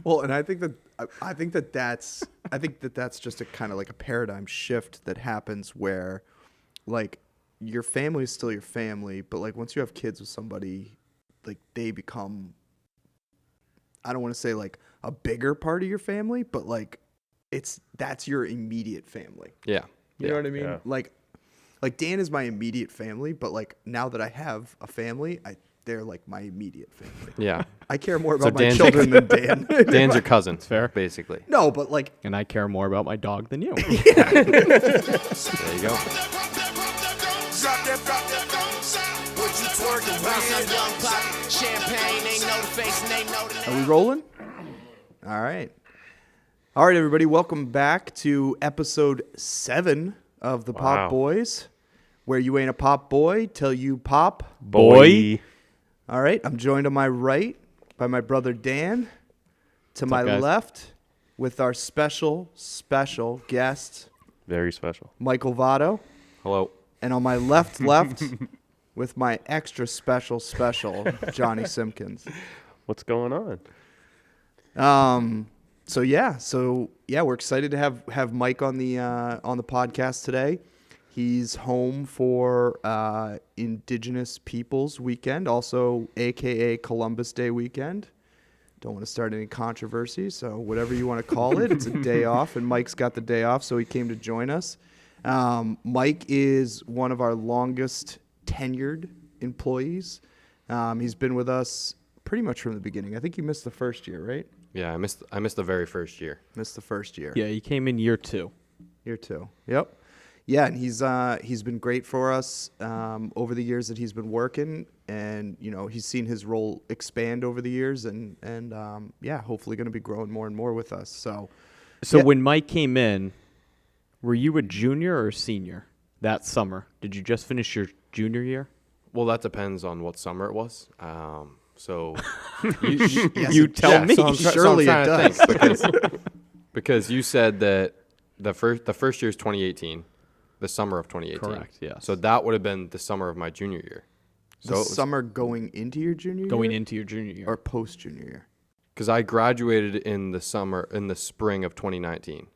Well, and I think that's just a kind of like a paradigm shift that happens where, like, your family is still your family, but like once you have kids with somebody, like they become, I don't want to say like a bigger part of your family, but like that's your immediate family. Yeah. You know what I mean? Yeah. Like Dan is my immediate family, but like now that I have a family, they're like my immediate family. Yeah. I care more So about my Dan's children than Dan. Dan's your cousin. Fair. Basically. No, but like, And I care more about my dog than you. There you go. are we rolling? All right. All right, everybody. Welcome back to episode 7 of the Wow. Popboyz, where you ain't a pop boy till you pop. Boy. All right. I'm joined on my right by my brother Dan. To my up, guys? left with our special guest, Very special. Michael Votto. Hello. And on my left with my extra special, Johnny Simpkins. What's going on? So yeah, we're excited to have Mike on the podcast today. He's home for Indigenous Peoples Weekend, also AKA Columbus Day weekend. Don't want to start any controversy, so whatever you want to call it, it's a day off, and Mike's got the day off, so he came to join us. Mike is one of our longest tenured employees. He's been with us pretty much from the beginning. I think you missed the first year, right? Yeah, I missed the very first year. Missed the first year. Yeah, you came in year 2. Year 2. Yep. Yeah, and he's been great for us over the years that he's been working, and he's seen his role expand over the years, and hopefully going to be growing more and more with us. So yeah. When Mike came in, were you a junior or a senior that summer? Did you just finish your junior year? Well, that depends on what summer it was. So You tell me. So Surely I'm it trying does. to think because you said that the first year is 2018, the summer of 2018. Correct, yes. So that would have been the summer of my junior year. The summer going into your junior year? Going into your junior year. Or post-junior year? Because I graduated in the spring of 2019.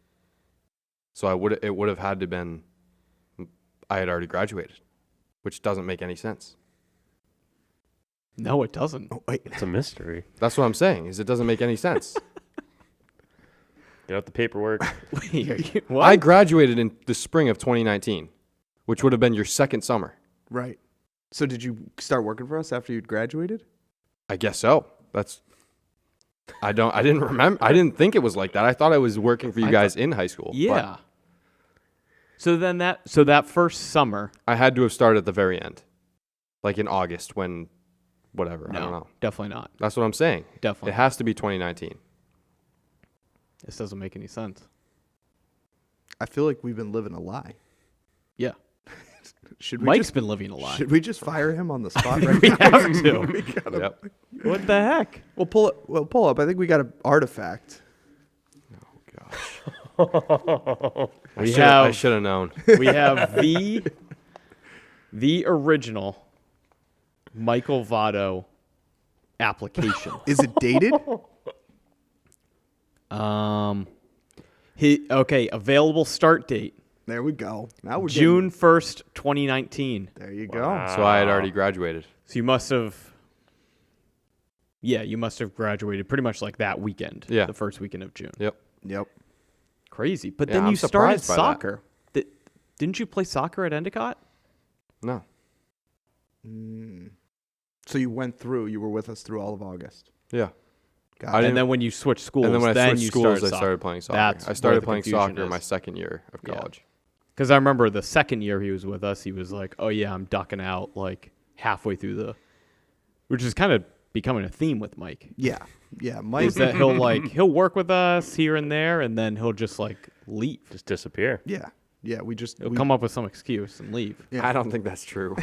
So it would have had to been, I had already graduated, which doesn't make any sense. No, it doesn't. Oh, wait. It's a mystery. That's what I'm saying, is it doesn't make any sense. Get out the paperwork. What? I graduated in the spring of 2019, which would have been your second summer. Right. So did you start working for us after you'd graduated? I guess so. I didn't remember. I didn't think it was like that. I thought I was working for you guys in high school. Yeah. So that first summer. But I had to have started at the very end, like in August when, whatever. I don't know. Definitely not. That's what I'm saying. Definitely. It has to be 2019. This doesn't make any sense. I feel like we've been living a lie. Yeah. Should we Mike's been living a lie. Should we just fire him on the spot right We now? have to. Yep. What the heck? We'll pull up. I think we got an artifact. Oh gosh. We I should have known. We have the original Michael Votto application. Is it dated? Available start date There we go. Now we're June 1st, 2019. There you go. Wow. So I had already graduated. So you must have graduated pretty much like that weekend. Yeah. The first weekend of June. Yep. Crazy. But Yeah, then I'm you started surprised by that. soccer. Didn't you play soccer at Endicott? No. So you were with us through all of August. Yeah. Got I it. didn't- And then when you switched schools, And then when I switched you schools, I started started playing soccer. That's I where started the playing confusion soccer is. my second year of Yeah. college. Because I remember the second year he was with us, he was like, "Oh yeah, I'm ducking out like halfway through which is kind of becoming a theme with Mike. Yeah. Mike. Is that he'll work with us here and there, and then he'll just like leave. Just disappear. Yeah. He'll come up with some excuse and leave. Yeah. I don't think that's true.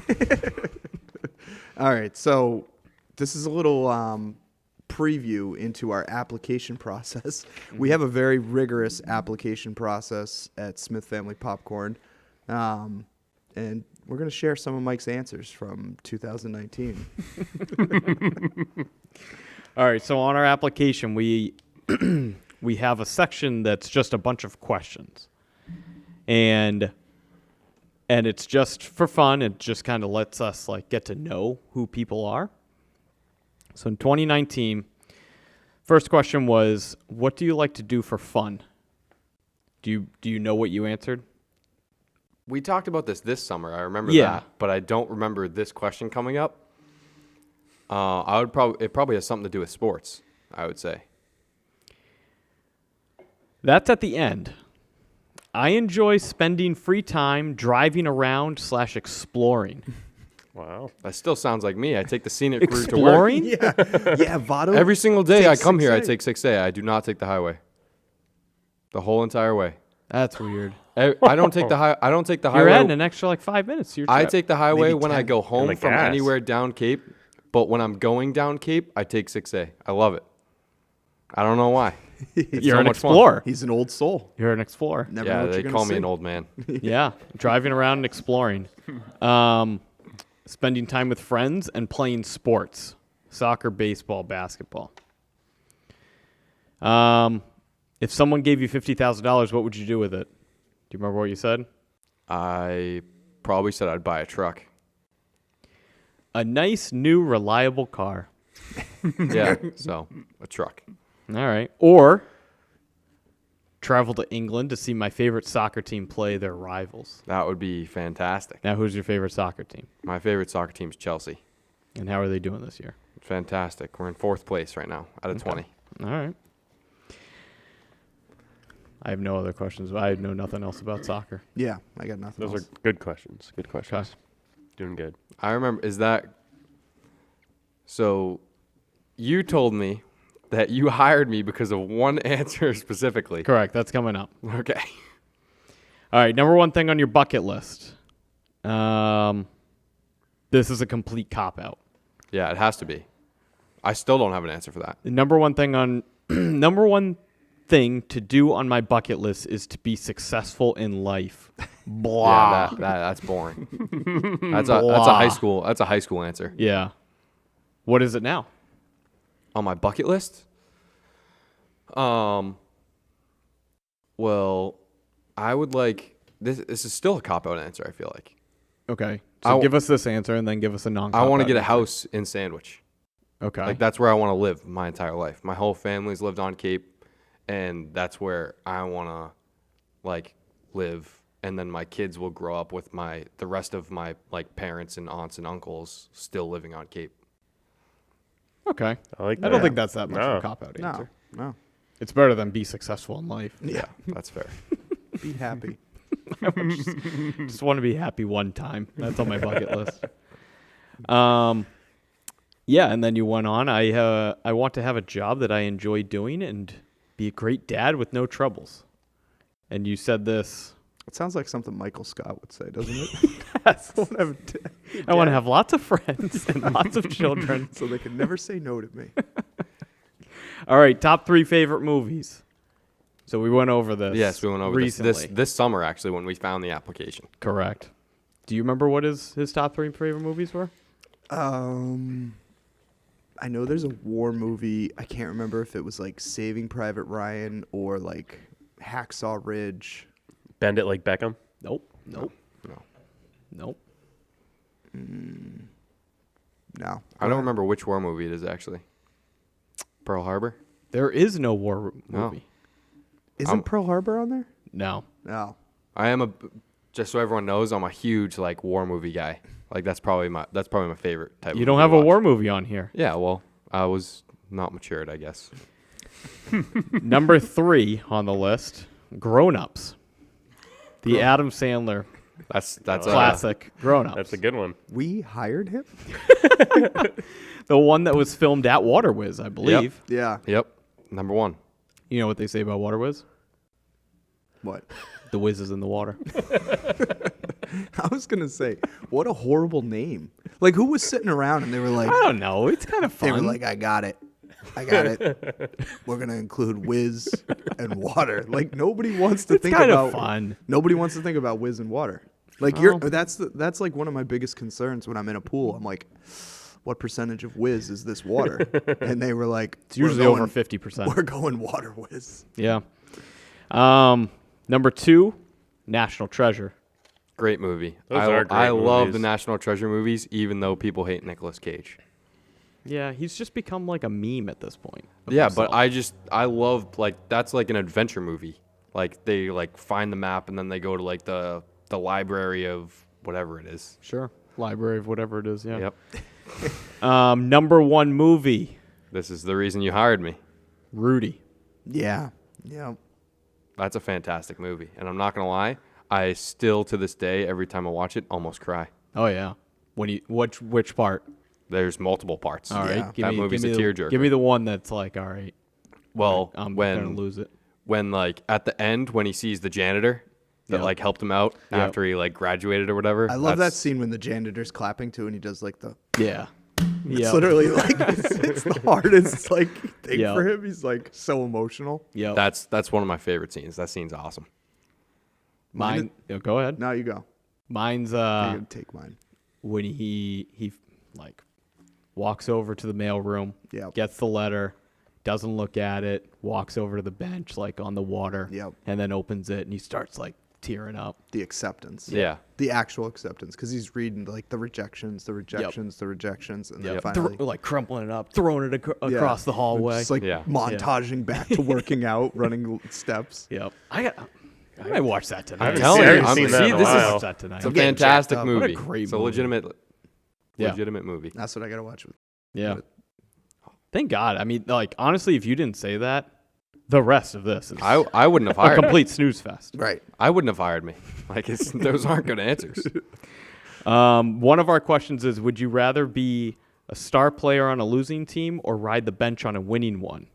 All right. So this is a little preview into our application process. We have a very rigorous application process at Smith Family Popcorn. And we're going to share some of Mike's answers from 2019. All right, so on our application, we we have a section that's just a bunch of questions, and it's just for fun. It just kind of lets us like get to know who people are. So in 2019, first question was, "What do you like to do for fun?" Do you know what you answered? We talked about this summer. I remember Yeah. that, but I don't remember this question coming up. It probably has something to do with sports, I would say. That's at the end. I enjoy spending free time driving around / exploring. Wow. That still sounds like me. I take the scenic route to work. Exploring? Yeah, yeah. Votto. Every single day I takes come here, I 6A. take 6A. I do not take the highway. The whole entire way. That's weird. I don't take the I don't take the You're highway. adding an extra like 5 minutes to your I trip. take the highway Maybe when I 10. go home the from gas. anywhere down Cape, but when I'm going down Cape, I take 6A. I love it. I don't know why. It's You're so an much fun. explorer. He's an old soul. You're an explorer. Never know Yeah, what they you're call gonna me see. an old man. Yeah, driving around and exploring. Spending time with friends and playing sports. Soccer, baseball, basketball. If someone gave you $50,000, what would you do with it? Do you remember what you said? I probably said I'd buy a truck. A nice, new, reliable car. Yeah, so a truck. All right. Or travel to England to see my favorite soccer team play their rivals. That would be fantastic. Now, who's your favorite soccer team? My favorite soccer team is Chelsea. And how are they doing this year? Fantastic. We're in 4th place right now out of 20. All right. I have no other questions. I know nothing else about soccer. Yeah, I got nothing. Those else. are good questions. Good questions. Okay. Doing good. I remember, so you told me that you hired me because of one answer specifically. Correct. That's coming up. Okay. All right. Number one thing on your bucket list. This is a complete cop-out. Yeah, it has to be. I still don't have an answer for that. The number one thing to do on my bucket list is to be successful in life. Blah. Yeah, that's boring. That's a high school answer. Yeah. What is it now? On my bucket list? Well, I would like this is still a cop-out answer, I feel like. Okay. So give us this answer and then give us a non-cop-out I want to get a answer. house in Sandwich. Okay. Like that's where I want to live my entire life. My whole family's lived on Cape, and that's where I want to like live. And then my kids will grow up with the rest of my like parents and aunts and uncles still living on Cape. Okay. I like that. I don't think that's that much of No. a cop-out No, answer. no. It's better than be successful in life. Yeah, that's fair. Be happy. Just want to be happy one time. That's on my bucket list. Yeah, and then you went on. I want to have a job that I enjoy doing and be a great dad with no troubles. And you said this. It sounds like something Michael Scott would say, doesn't it? Yes. I I want to have lots of friends and lots of children. so they can never say no to me. All right, top 3 favorite movies. So we went over this. Yes, we went over recently. this summer actually when we found the application. Correct. Do you remember what his top 3 favorite movies were? I know there's a war movie. I can't remember if it was like Saving Private Ryan or like Hacksaw Ridge. Bend it like Beckham. Nope. No. Nope. No. I don't remember which war movie it is actually. Pearl Harbor? There is no war No. movie. Isn't Pearl Harbor on there? No. No. I am just so everyone knows, I'm a huge like war movie guy. Like that's probably my favorite type. You of don't movie have to a watch. war movie on here. Yeah, well, I was not matured, I guess. Number 3 on the list, Grown Ups. The Adam Sandler That's classic Grown Ups. That's a good one. We hired him? The one that was filmed at Waterwiz, I believe. Yeah. Yep, number 1. You know what they say about Waterwiz? What? The whiz is in the water. I was going to say, what a horrible name. Like, who was sitting around and they were like, I don't know. It's kind of they fun. were like, I got it. We're going to include whiz and water. Like, nobody wants to it's think kind about of fun. Nobody wants to think about whiz and water. Like Oh. that's like one of my biggest concerns when I'm in a pool. I'm like, what percentage of whiz is this water? And they were like, It's usually over 50%. We're going water whiz. Yeah. Number 2, National Treasure. Great movie. Those are great I love movies. the National Treasure movies, even though people hate Nicolas Cage. Yeah, he's just become like a meme at this point. of Yeah, himself. but I love, like, that's like an adventure movie. Like, they like find the map and then they go to like the library of whatever it is. Sure. Library of whatever it is, yeah. Yep. Number 1 movie, This is the reason you hired me. Rudy. Yeah. Yeah. That's a fantastic movie. And I'm not going to lie, I still to this day, every time I watch it, almost cry. Oh yeah. Which part? There's multiple parts. All right. Yeah. That movie's a tearjerker. Give me the one that's like, all right, Well, I'm gonna lose it. when like at the end when he sees the janitor that Yep. like helped him out Yep. after he like graduated or whatever. I love that that's- scene when the janitor's clapping too, and he does like the. Yeah. It's Yeah. literally like it's the hardest like thing Yep. for him. He's like so emotional. Yeah. That's one of my favorite scenes. That scene's awesome. Mine. Go ahead. Now you go. Mine's You're gonna take mine. when he like walks over to the mailroom, Yep. gets the letter, doesn't look at it, walks over to the bench like on the water, Yep. and then opens it and he starts like tearing up. The acceptance. Yeah. The actual acceptance, because he's reading like the rejections, and then Yep. finally like crumpling it up, throwing it Yeah. across the hallway. Just like Yeah. montaging back to working out, running steps. Yep. I might watch that tonight. haven't telling seen, you, I haven't I'm- seen that see, in a this is- while. Watch that tonight. It's a getting fantastic jacked up. What a movie. great It's a movie. legitimate Yeah. movie. That's what I gotta watch. Yeah. Thank God. I mean, like honestly, if you didn't say that, the rest of this is I wouldn't have a hired me. complete snooze fest. Right. I wouldn't have hired me. Like those aren't good answers. One of our questions is: would you rather be a star player on a losing team or ride the bench on a winning one?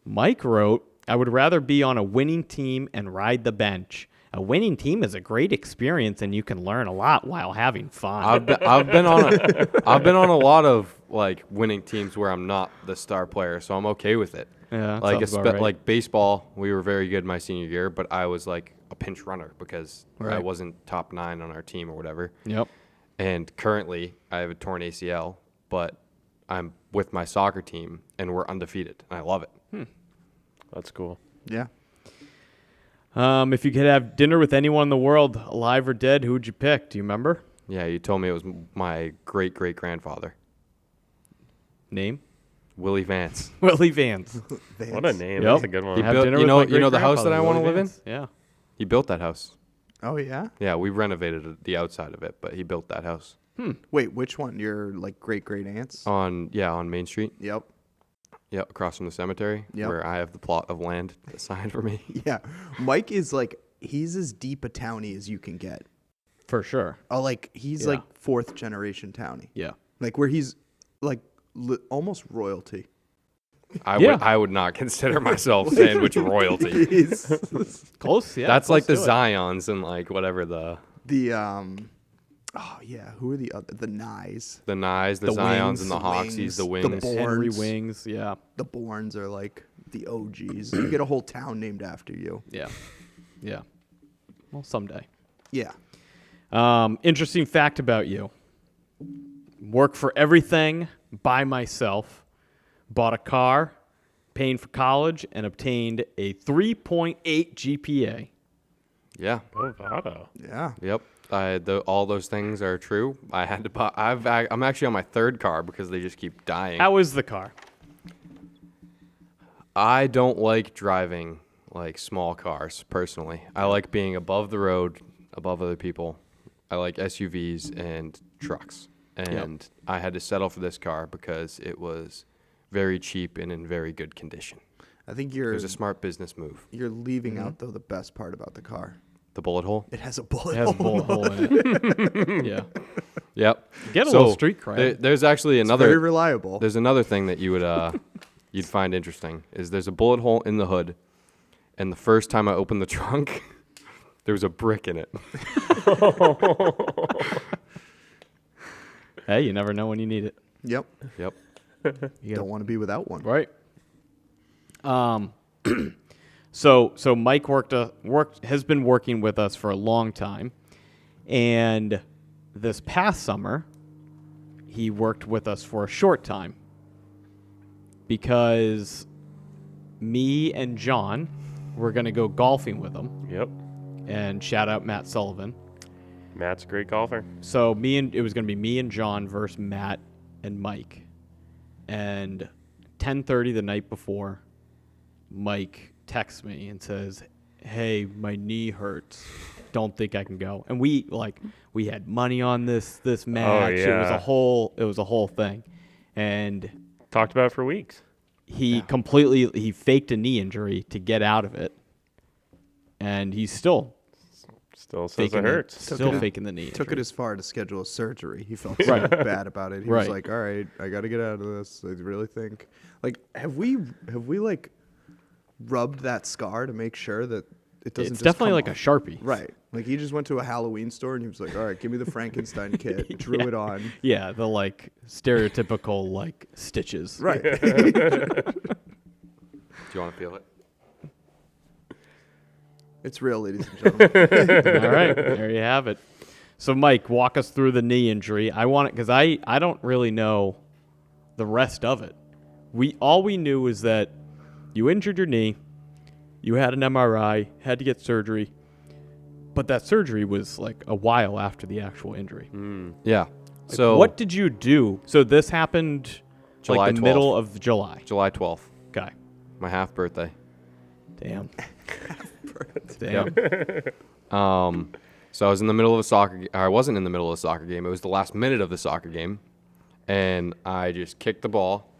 Mike wrote, "I would rather be on a winning team and ride the bench. A winning team is a great experience, and you can learn a lot while having fun." I've been on a lot of like winning teams where I'm not the star player, so I'm okay with it. Yeah, like sounds about right. like baseball, we were very good my senior year, but I was like a pinch runner because I Right. wasn't top 9 on our team or whatever. Yep. And currently, I have a torn ACL, but I'm with my soccer team and we're undefeated, and I love it. That's cool. Yeah. If you could have dinner with anyone in the world, alive or dead, who would you pick? Do you remember? Yeah, you told me it was my great great grandfather, Name? Willie Vance. Willie Vance. What a name. Yep. That's a good one. He Have built- dinner you with know- my you know the house that I great-grandfather, wanna Willie live in? Vance. Yeah. He built that house. Oh yeah. Yeah, we renovated the outside of it, but he built that house Wait, which one? Your like great aunts? on Main Street. Yep. Yep, across from the cemetery, Yep. where I have the plot of land assigned for me. Yeah. Mike is like he's as deep a townie as you can get. For sure. Oh, like he's Yeah. like 4th generation townie. Yeah. Like where he's like almost royalty. I would not consider myself sandwich royalty. He's Close, yeah. That's close like the to it. Zions and like whatever the the oh yeah, who are the other the Nyes? Nyes, the The Zions, Wings, and the Hoxies, Wings, the the Wings. Bulls. Henry Borns. Wings, yeah. The Bournes are like the OGs. You get a whole town named after you. Yeah. Yeah. Well, someday. Yeah. Interesting fact about you. Work for everything by myself. Bought a car, paying for college, and obtained a 3.8 GPA. Yeah. Bovado. Yeah. Yep. All those things are true. I had to buy. I'm actually on my 3rd car because they just keep dying. How is the car? I don't like driving like small cars personally. I like being above the road, above other people. I like SUVs and trucks. And I had to settle for this car because it was very cheap and in very good condition. I think It you're was a smart business move. you're leaving out though the best part about the car. The bullet hole. It has a bullet It has a hole. bullet hole in it. Yeah. Yep. Get a little street cred. There's actually Very another. reliable. There's another thing that you would you'd find interesting is there's a bullet hole in the hood, and the first time I opened the trunk, there was a brick in it. Hey, you never know when you need it. Yep. Yep. You don't want to be without one. Right. So Mike has been working with us for a long time, and this past summer, he worked with us for a short time because me and John were going to go golfing with him. Yep. And shout out Matt Sullivan. Matt's a great golfer. So it was going to be me and John versus Matt and Mike. And 10:30 the night before, Mike texts me and says, "Hey, my knee hurts. Don't think I can go." And we had money on this match. yeah. It was a whole thing. And Talked about it for weeks. he faked a knee injury to get out of it. And he's still Still says faking it hurts. faking the knee. Took it injury. as far to schedule a surgery. He felt so bad about it. He was Right. like, "All right, I got to get out of this." I really think, like, have we like rubbed that scar to make sure that it doesn't? It's just definitely come like a off? Sharpie. Right. Like he just went to a Halloween store and he was like, "All right, give me the Frankenstein kit." Drew it on. Yeah, the like stereotypical like stitches. Right. Do you want to feel it? It's real, ladies and gentlemen. All right, there you have it. So, Mike, walk us through the knee injury. I want it because I don't really know the rest of it. All we knew was that you injured your knee, you had an MRI, had to get surgery, but that surgery was like a while after the actual injury. Yeah. Like, So what did you do? So this happened July like the 12th. middle of July. July 12th, Okay. my half birthday. Damn. Damn. So I was in the middle of a soccer. I wasn't in the middle of a soccer game. It was the last minute of the soccer game, and I just kicked the ball,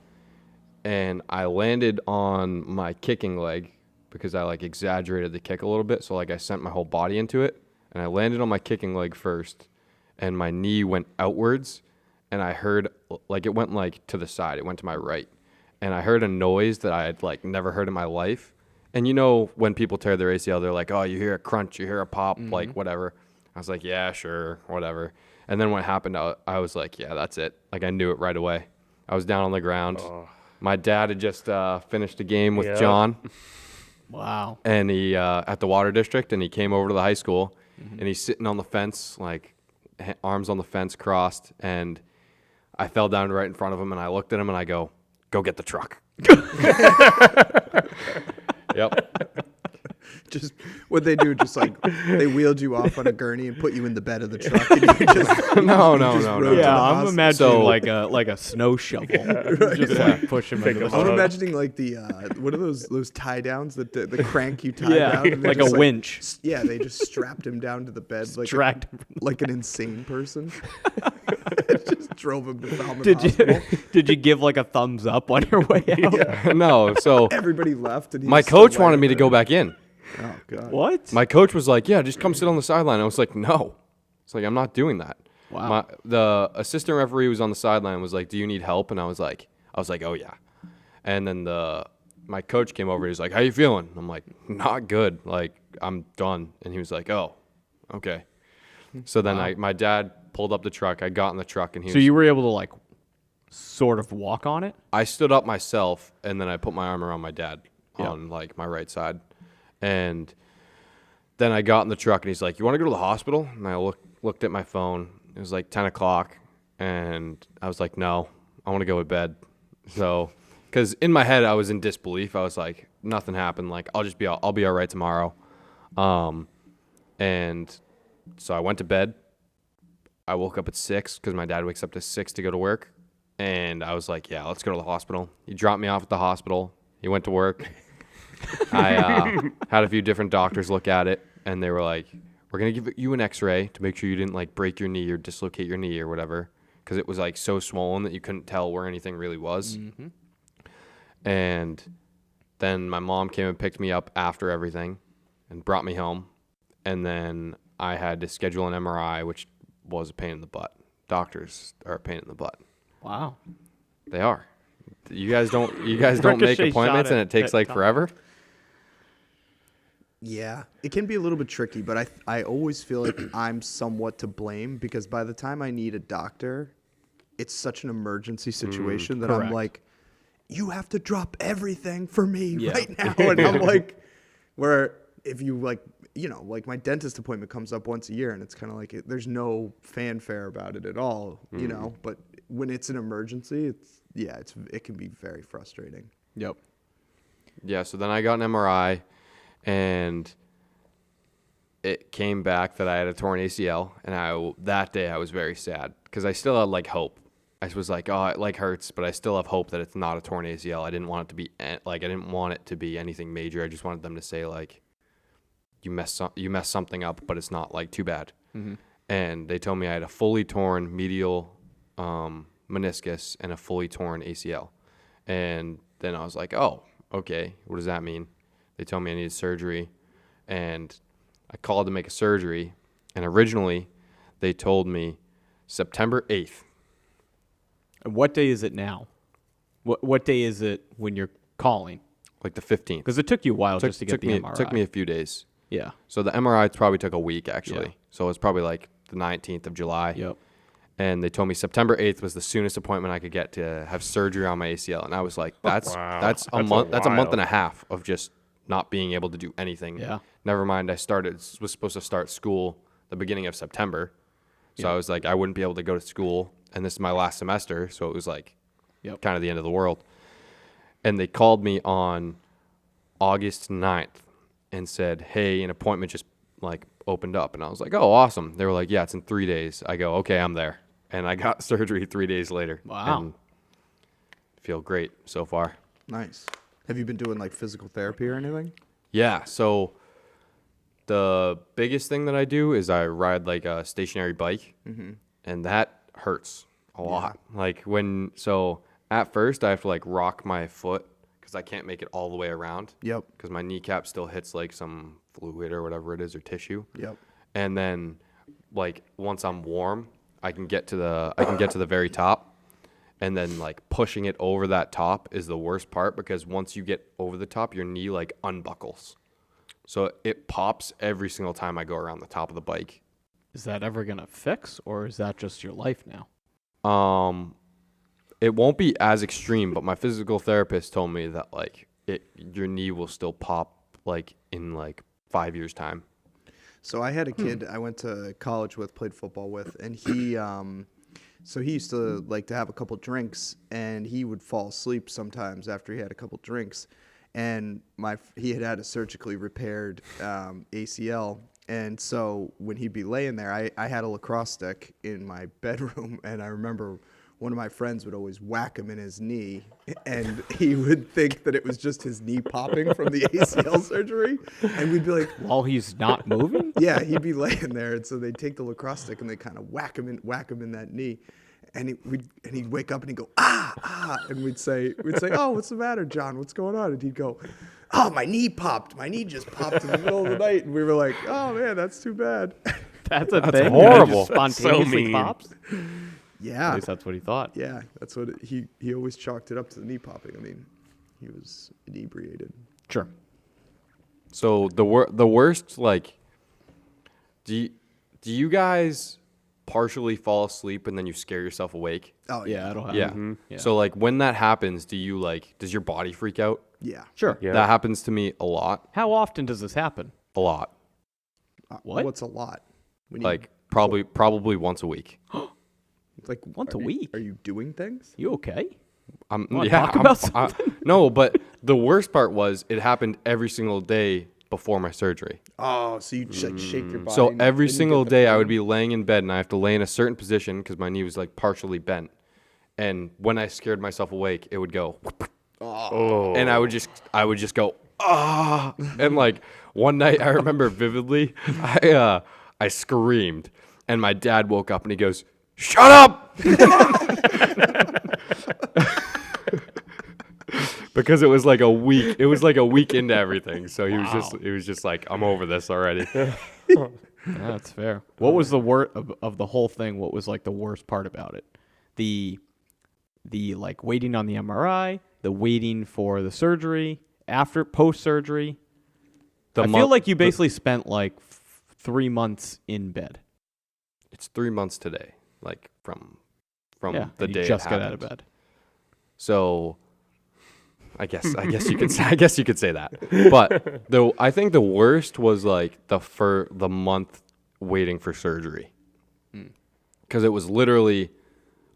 and I landed on my kicking leg because I like exaggerated the kick a little bit. So like I sent my whole body into it, and I landed on my kicking leg first, and my knee went outwards, and I heard like it went like to the side. It went to my right, and I heard a noise that I had like never heard in my life. And you know when people tear their ACL, they're like, "Oh, you hear a crunch, you hear a pop, like whatever." I was like, "Yeah, sure, whatever." And then when it happened, I was like, "Yeah, that's it." Like I knew it right away. I was down on the ground. My dad had just finished a game with Yeah. John, Wow. and he at the water district, and he came over to the high school, and he's sitting on the fence, like arms on the fence crossed, and I fell down right in front of him, and I looked at him, and I go get the truck. Yep. Just what they do, just like they wheeled you off on a gurney and put you in the bed of the truck. And you just, No. rode to Yeah, the I'm hospital. imagining So- like a snow shovel. Just like push him into the I'm Hold on. imagining like the what are those tie downs that the crank you tie Yeah, down? And they like just, a winch. Yeah, they just strapped him down to the bed like Dragged him. like an insane person. Just drove him to Falmouth Did Hospital. did you give like a thumbs up on your way out? No. So Everybody left, and he my was still coach wanted laying me to there. go back in. Oh god. What? My coach was like, "Yeah, just come sit on the sideline." I was like, "No." It's like I'm not doing that. Wow. The assistant referee was on the sideline was like, "Do you need help?" And I was like, "Oh yeah." And then my coach came over. He's like, "How you feeling?" I'm like, "Not good. Like I'm done." And he was like, "Oh, okay." So then my dad pulled up the truck. I got in the truck, and So you were able to like sort of walk on it? I stood up myself, and then I put my arm around my dad on like my right side, and then I got in the truck, and he's like, "You want to go to the hospital?" And I looked at my phone. It was like 10 o'clock, and I was like, "No, I want to go to bed." So, because in my head I was in disbelief. I was like, "Nothing happened. Like I'll be all right tomorrow." And so I went to bed. I woke up at 6 because my dad wakes up to 6 to go to work. And I was like, "Yeah, let's go to the hospital." He dropped me off at the hospital. He went to work. I had a few different doctors look at it, and they were like, "We're going to give you an x-ray to make sure you didn't like break your knee or dislocate your knee or whatever." Because it was like so swollen that you couldn't tell where anything really was. And then my mom came and picked me up after everything and brought me home. And then I had to schedule an MRI, which was a pain in the butt. Doctors are a pain in the butt. Wow. They are. You guys don't make Ricochet appointments shot and it takes at like Tom. forever? Yeah, it can be a little bit tricky, but I always feel like I'm somewhat to blame because by the time I need a doctor, it's such an emergency situation that I'm correct. like, you have to drop everything for me Yeah. right now. And I'm like, where if you like, you know, like my dentist appointment comes up once a year and it's kind of like there's no fanfare about it at all, you know, but when it's an emergency, it can be very frustrating. Yep. Yeah, so then I got an MRI, and it came back that I had a torn ACL, and that day I was very sad because I still had like hope. I was like, oh, it like hurts, but I still have hope that it's not a torn ACL. I didn't want it to be I didn't want it to be anything major. I just wanted them to say like, you messed something up, but it's not like too bad. Mm-hmm. And they told me I had a fully torn medial meniscus and a fully torn ACL. And then I was like, oh, okay, what does that mean? They told me I needed surgery, and I called to make a surgery, and originally they told me September 8th. What day is it now? What day is it when you're calling? Like the 15th. Because it took you a while just to get the MRI. It took me a few days. Yeah. So the MRI probably took a week, actually. Yeah. So it's probably like the 19th of July. Yep. And they told me September 8th was the soonest appointment I could get to have surgery on my ACL. And I was like, that's Wow. that's a That's month. That's a month wild. and a half of just not being able to do anything. Yeah. Never mind, was supposed to start school the beginning of September. So Yeah. I was like, I wouldn't be able to go to school. And this is my last semester. So it was like Yep. kind of the end of the world. And they called me on August 9th and said, hey, an appointment just like opened up. And I was like, oh, awesome. They were like, yeah, it's in 3 days. I go, okay, I'm there. And I got surgery 3 days later. Wow. And feel great so far. Nice. Have you been doing like physical therapy or anything? Yeah. So the biggest thing that I do is I ride like a stationary bike, and that hurts a lot. Like so at first I have to like rock my foot because I can't make it all the way around. Yep. Because my kneecap still hits like some fluid or whatever it is, or tissue. Yep. And then like once I'm warm, I can get to the very top, and then like pushing it over that top is the worst part because once you get over the top, your knee like unbuckles. So it pops every single time I go around the top of the bike. Is that ever going to fix, or is that just your life now? It won't be as extreme, but my physical therapist told me that like your knee will still pop like in like 5 years time. So I had a kid I went to college with, played football with, and he so he used to like to have a couple drinks, and he would fall asleep sometimes after he had a couple drinks. And he had a surgically repaired ACL. And so when he'd be laying there, I had a lacrosse stick in my bedroom, and I remember one of my friends would always whack him in his knee, and he would think that it was just his knee popping from the ACL surgery. And we'd be like, While he's not moving? yeah, he'd be laying there, and so they'd take the lacrosse stick and they kind of whack him in that knee, and he'd wake up and he'd go ah, and we'd say, oh, what's the matter, John? What's going on? And he'd go, oh, my knee popped. My knee just popped in the middle of the night, and we were like, oh man, that's too bad. That's a thing? horrible. It just That's so spontaneously mean. pops? Yeah, At least that's what he thought. yeah, that's what he always chalked it up to the knee popping. I mean, he was inebriated. Sure. So the worst, like, do you guys partially fall asleep and then you scare yourself awake? Oh Yeah, it'll happen. Yeah. Yeah. So like when that happens, does your body freak out? yeah. Sure. Yeah. That happens to me a lot. How often does this happen? A lot. What? What's a lot? When Like probably once a week. like once a are you- week? Are you doing things? You okay? Yeah, talk about no, but the worst part was it happened every single day before my surgery. Oh, so you like shake your body. So and every then you single get the day I would feeling? be laying in bed and I have to lay in a certain position because my knee was like partially bent. And when I scared myself awake, it would go, Oh. and I would just go, ah. And like one night I remember vividly, I screamed and my dad woke up and he goes, shut up. Because it was like a week. It was like a week into everything. So he was just like, I'm over this already. Yeah, that's fair. What was the worst of the whole thing? What was like the worst part about it? The like waiting on the MRI, the waiting for the surgery, post surgery. I feel like you basically spent like 3 months in bed. It's 3 months today, like from Yeah, the and day you just it got out of happened. bed. So I guess you could say that. But I think the worst was like the month waiting for surgery. Because it was literally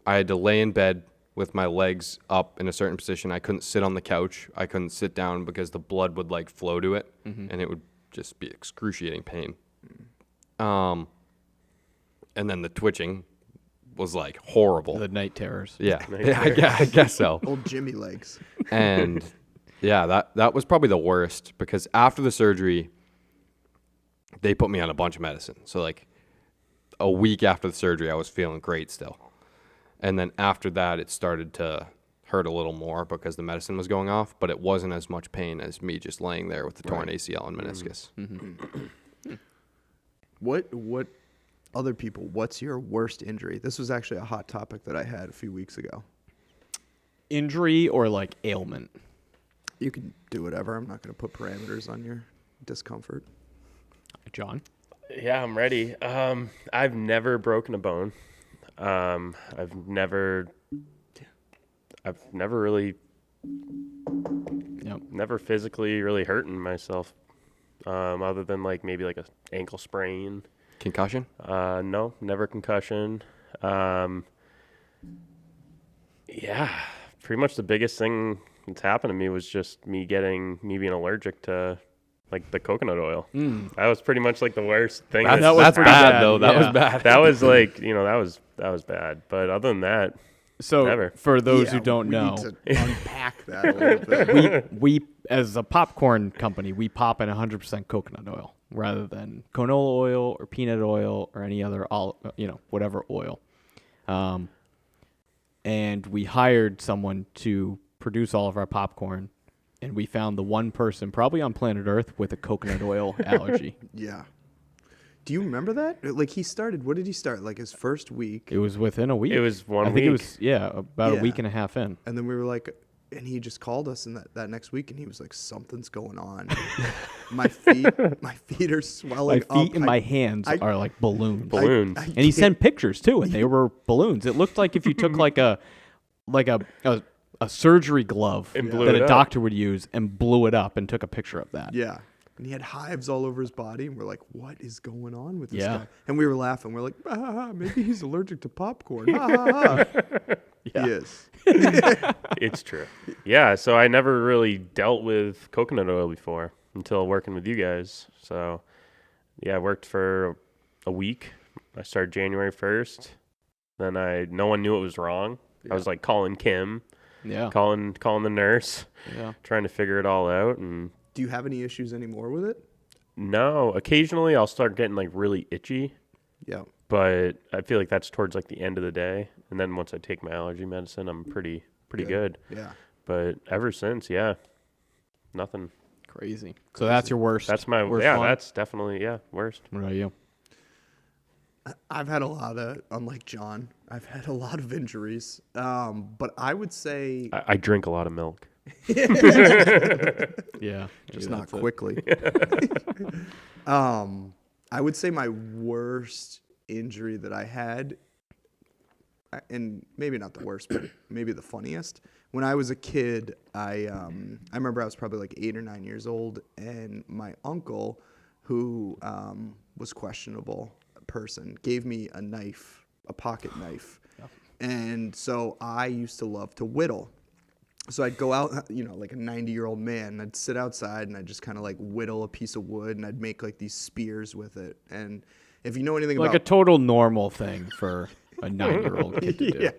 I had to lay in bed with my legs up in a certain position. I couldn't sit on the couch. I couldn't sit down because the blood would like flow to it, and it would just be excruciating pain. And then the twitching was like horrible. The night terrors. Yeah, I guess so. Old Jimmy legs. And yeah, that was probably the worst because after the surgery, they put me on a bunch of medicine. So like a week after the surgery, I was feeling great still. And then after that, it started to hurt a little more because the medicine was going off, but it wasn't as much pain as me just laying there with the torn ACL and meniscus. What other people, what's your worst injury? This was actually a hot topic that I had a few weeks ago. Injury or like ailment? You can do whatever. I'm not going to put parameters on your discomfort. John? Yeah, I'm ready. I've never broken a bone. I've never really, never physically really hurting myself, other than like maybe like a ankle sprain. Concussion? No, never concussion. Yeah, pretty much the biggest thing that's happened to me was just me being allergic to like the coconut oil. That was pretty much like the worst thing. That's bad though. That was bad. That was like, that was bad. But other than that, So never. for those who don't we know, need to unpack that a little bit. we as a popcorn company, we pop in 100% coconut oil rather than canola oil or peanut oil or any other whatever oil. And we hired someone to produce all of our popcorn, and we found the one person probably on planet Earth with a coconut oil allergy. Yeah. Do you remember that? Like he started, what did he start? Like his first week. It was within a week. It was one I week. think it was, about a Yeah. week and a half in. And then we were like, and he just called us in that next week and he was like, something's going on. my feet are swelling My feet up. and my hands are like balloons. Balloons. I And he can't- sent pictures too, and they were balloons. It looked like if you took like a surgery glove And blew that it a up. doctor would use and blew it up and took a picture of that. Yeah. And he had hives all over his body. And we're like, what is going on with this Yeah. guy? And we were laughing. We're like, maybe he's allergic to popcorn. Ha, ha, ha. Yeah. He is. It's true. Yeah, so I never really dealt with coconut oil before until working with you guys. So, yeah, I worked for a week. I started January 1st. Then no one knew it was wrong. I was like calling Kim, Yeah. calling the nurse, Yeah. trying to figure it all out. And Do you have any issues anymore with it? no, occasionally I'll start getting like really itchy, Yeah. but I feel like that's towards like the end of the day. And then once I take my allergy medicine, I'm pretty good. Yeah. But ever since, yeah, nothing. Crazy. So that's your worst. That's my worst yeah. one? That's definitely worst. What about you? I've had a lot of, unlike John, I've had a lot of injuries. But I would say I drink a lot of milk. Yeah. just maybe not that's it. quickly. I would say my worst injury that I had, and maybe not the worst, but maybe the funniest. When I was a kid, I remember I was probably like 8 or 9 years old, and my uncle, who was questionable person, gave me a knife, a pocket knife. And so I used to love to whittle. So I'd go out, like a 90-year-old man, and I'd sit outside and I'd just kind of like whittle a piece of wood and I'd make like these spears with it. And if you know anything Like a about total normal thing for a 9-year-old kid to do.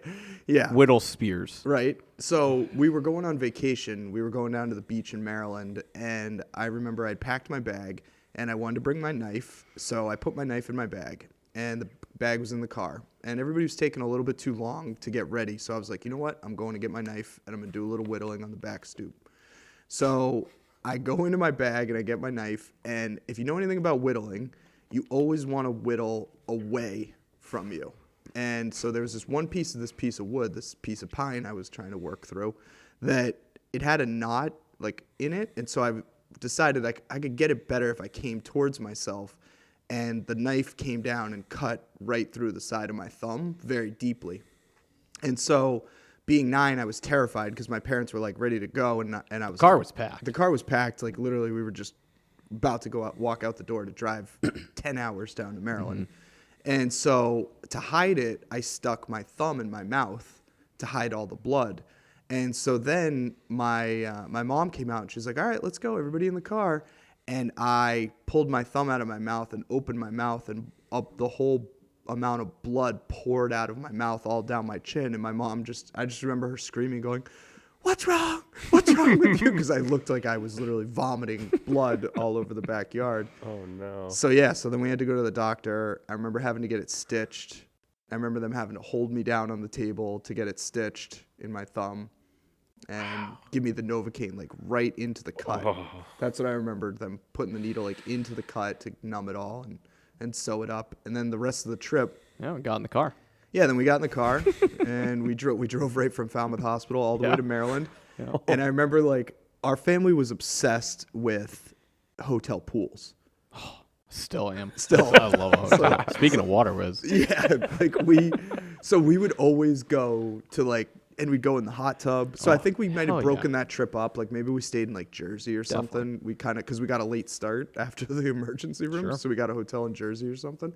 yeah, Whittle spears. right. So we were going on vacation. We were going down to the beach in Maryland, and I remember I'd packed my bag and I wanted to bring my knife. So I put my knife in my bag, and the bag was in the car, and everybody was taking a little bit too long to get ready. So I was like, you know what? I'm going to get my knife, and I'm going to do a little whittling on the back stoop. So I go into my bag and I get my knife, and if you know anything about whittling, you always want to whittle away from you. And so there was this one piece of this piece of wood, this piece of pine I was trying to work through, that it had a knot like in it, and so I decided I could get it better if I came towards myself, and the knife came down and cut right through the side of my thumb very deeply. And so, being 9, I was terrified because my parents were like ready to go, and I was. Car was packed. The car was packed. Like literally, we were just about to walk out the door to drive 10 hours down to Maryland. And so to hide it, I stuck my thumb in my mouth to hide all the blood. And so then my mom came out and she's like, all right, let's go, everybody in the car. And I pulled my thumb out of my mouth and opened my mouth, and up the whole amount of blood poured out of my mouth all down my chin. And my mom I just remember her screaming, going, what's wrong? What's wrong with you? Because I looked like I was literally vomiting blood all over the backyard. Oh, no. So then we had to go to the doctor. I remember having to get it stitched. I remember them having to hold me down on the table to get it stitched in my thumb and give me the Novocaine like right into the cut. Oh. That's what I remembered, them putting the needle like into the cut to numb it all and sew it up. And then the rest of the trip. Yeah, we got in the car. Yeah, then we got in the car and we drove right from Falmouth Hospital all the way to Maryland. Yeah. And I remember like our family was obsessed with hotel pools. Still am. Still. I love a hotel. Speaking of water whiz. Yeah, like we would always go to like, and we'd go in the hot tub. So I think we might have hell broken that trip up. Like maybe we stayed in like Jersey or Definitely. something. We because we got a late start after the emergency room. Sure. So we got a hotel in Jersey or something.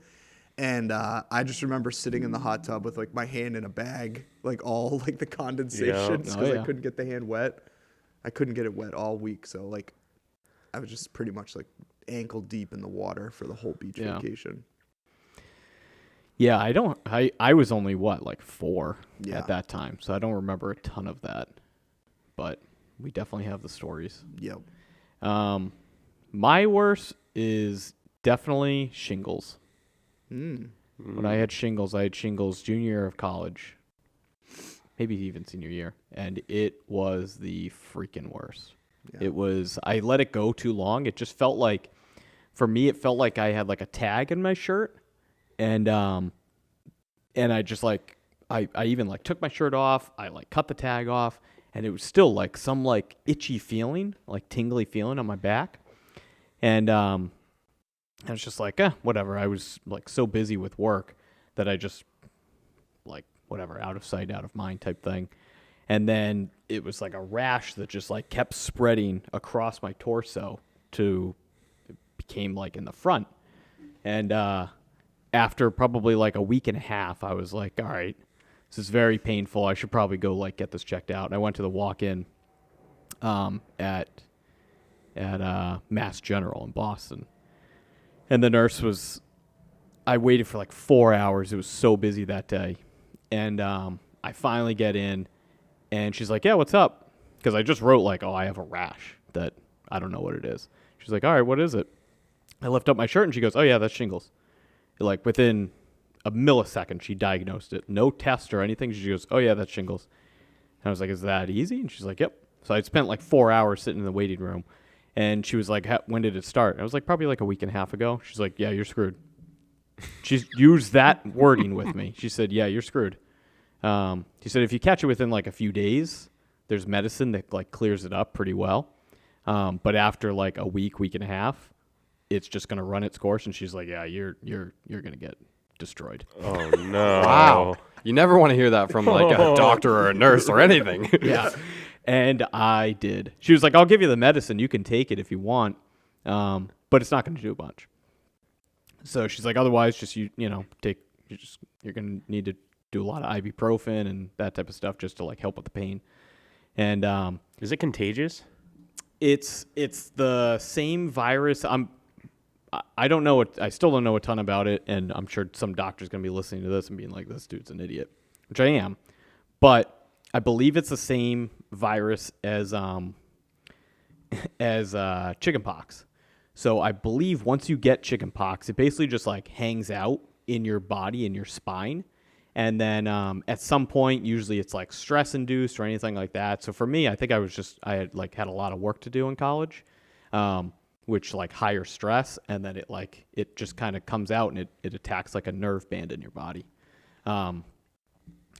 And I just remember sitting in the hot tub with like my hand in a bag, like all like the condensation because Yeah. I couldn't get the hand wet. I couldn't get it wet all week. So like I was just pretty much like ankle deep in the water for the whole beach vacation. Yeah, I was only like 4 Yeah. at that time, so I don't remember a ton of that. But we definitely have the stories. Yep. My worst is definitely shingles. Mm. When I had shingles junior year of college, maybe even senior year, and it was the freaking worst. Yeah. I let it go too long. It just felt like, for me, it felt like I had like a tag in my shirt, and I just like, I even like took my shirt off, I like cut the tag off, and it was still like some like itchy feeling, like tingly feeling on my back, and I was just like, whatever. I was like so busy with work that I just like, whatever, out of sight, out of mind type thing. And then it was like a rash that just like kept spreading across my torso it became like in the front. And after probably like a week and a half, I was like, all right, this is very painful. I should probably go like get this checked out. And I went to the walk-in at Mass General in Boston. And the nurse I waited for like 4 hours. It was so busy that day. And I finally get in, and she's like, yeah, what's up? Because I just wrote like, oh, I have a rash that I don't know what it is. She's like, all right, what is it? I lift up my shirt, and she goes, oh, yeah, that's shingles. Like within a millisecond, she diagnosed it. No test or anything. She goes, oh, yeah, that's shingles. And I was like, is that easy? And she's like, yep. So I spent like 4 hours sitting in the waiting room. And she was like, when did it start? I was like, probably like a week and a half ago. She's like, yeah, you're screwed. She used that wording with me. She said, yeah, you're screwed. She said, if you catch it within like a few days, there's medicine that like clears it up pretty well. But after like a week and a half, it's just going to run its course. And she's like, yeah, you're going to get destroyed. Oh, no. Wow. You never want to hear that from like a doctor or a nurse or anything. Yeah. And I did. She was like, I'll give you the medicine. You can take it if you want. But it's not going to do a bunch. So she's like, otherwise, just, you're going to need to do a lot of ibuprofen and that type of stuff just to like help with the pain. And Is it contagious? it's the same virus. I don't know I still don't know a ton about it, and I'm sure some doctor's going to be listening to this and being like, this dude's an idiot, which I am. But I believe it's the same virus as chickenpox. So I believe once you get chickenpox, it basically just like hangs out in your body, in your spine. And then at some point, usually it's like stress induced or anything like that. So for me, I think I had a lot of work to do in college, which like higher stress. And then it just kind of comes out and it attacks like a nerve band in your body. And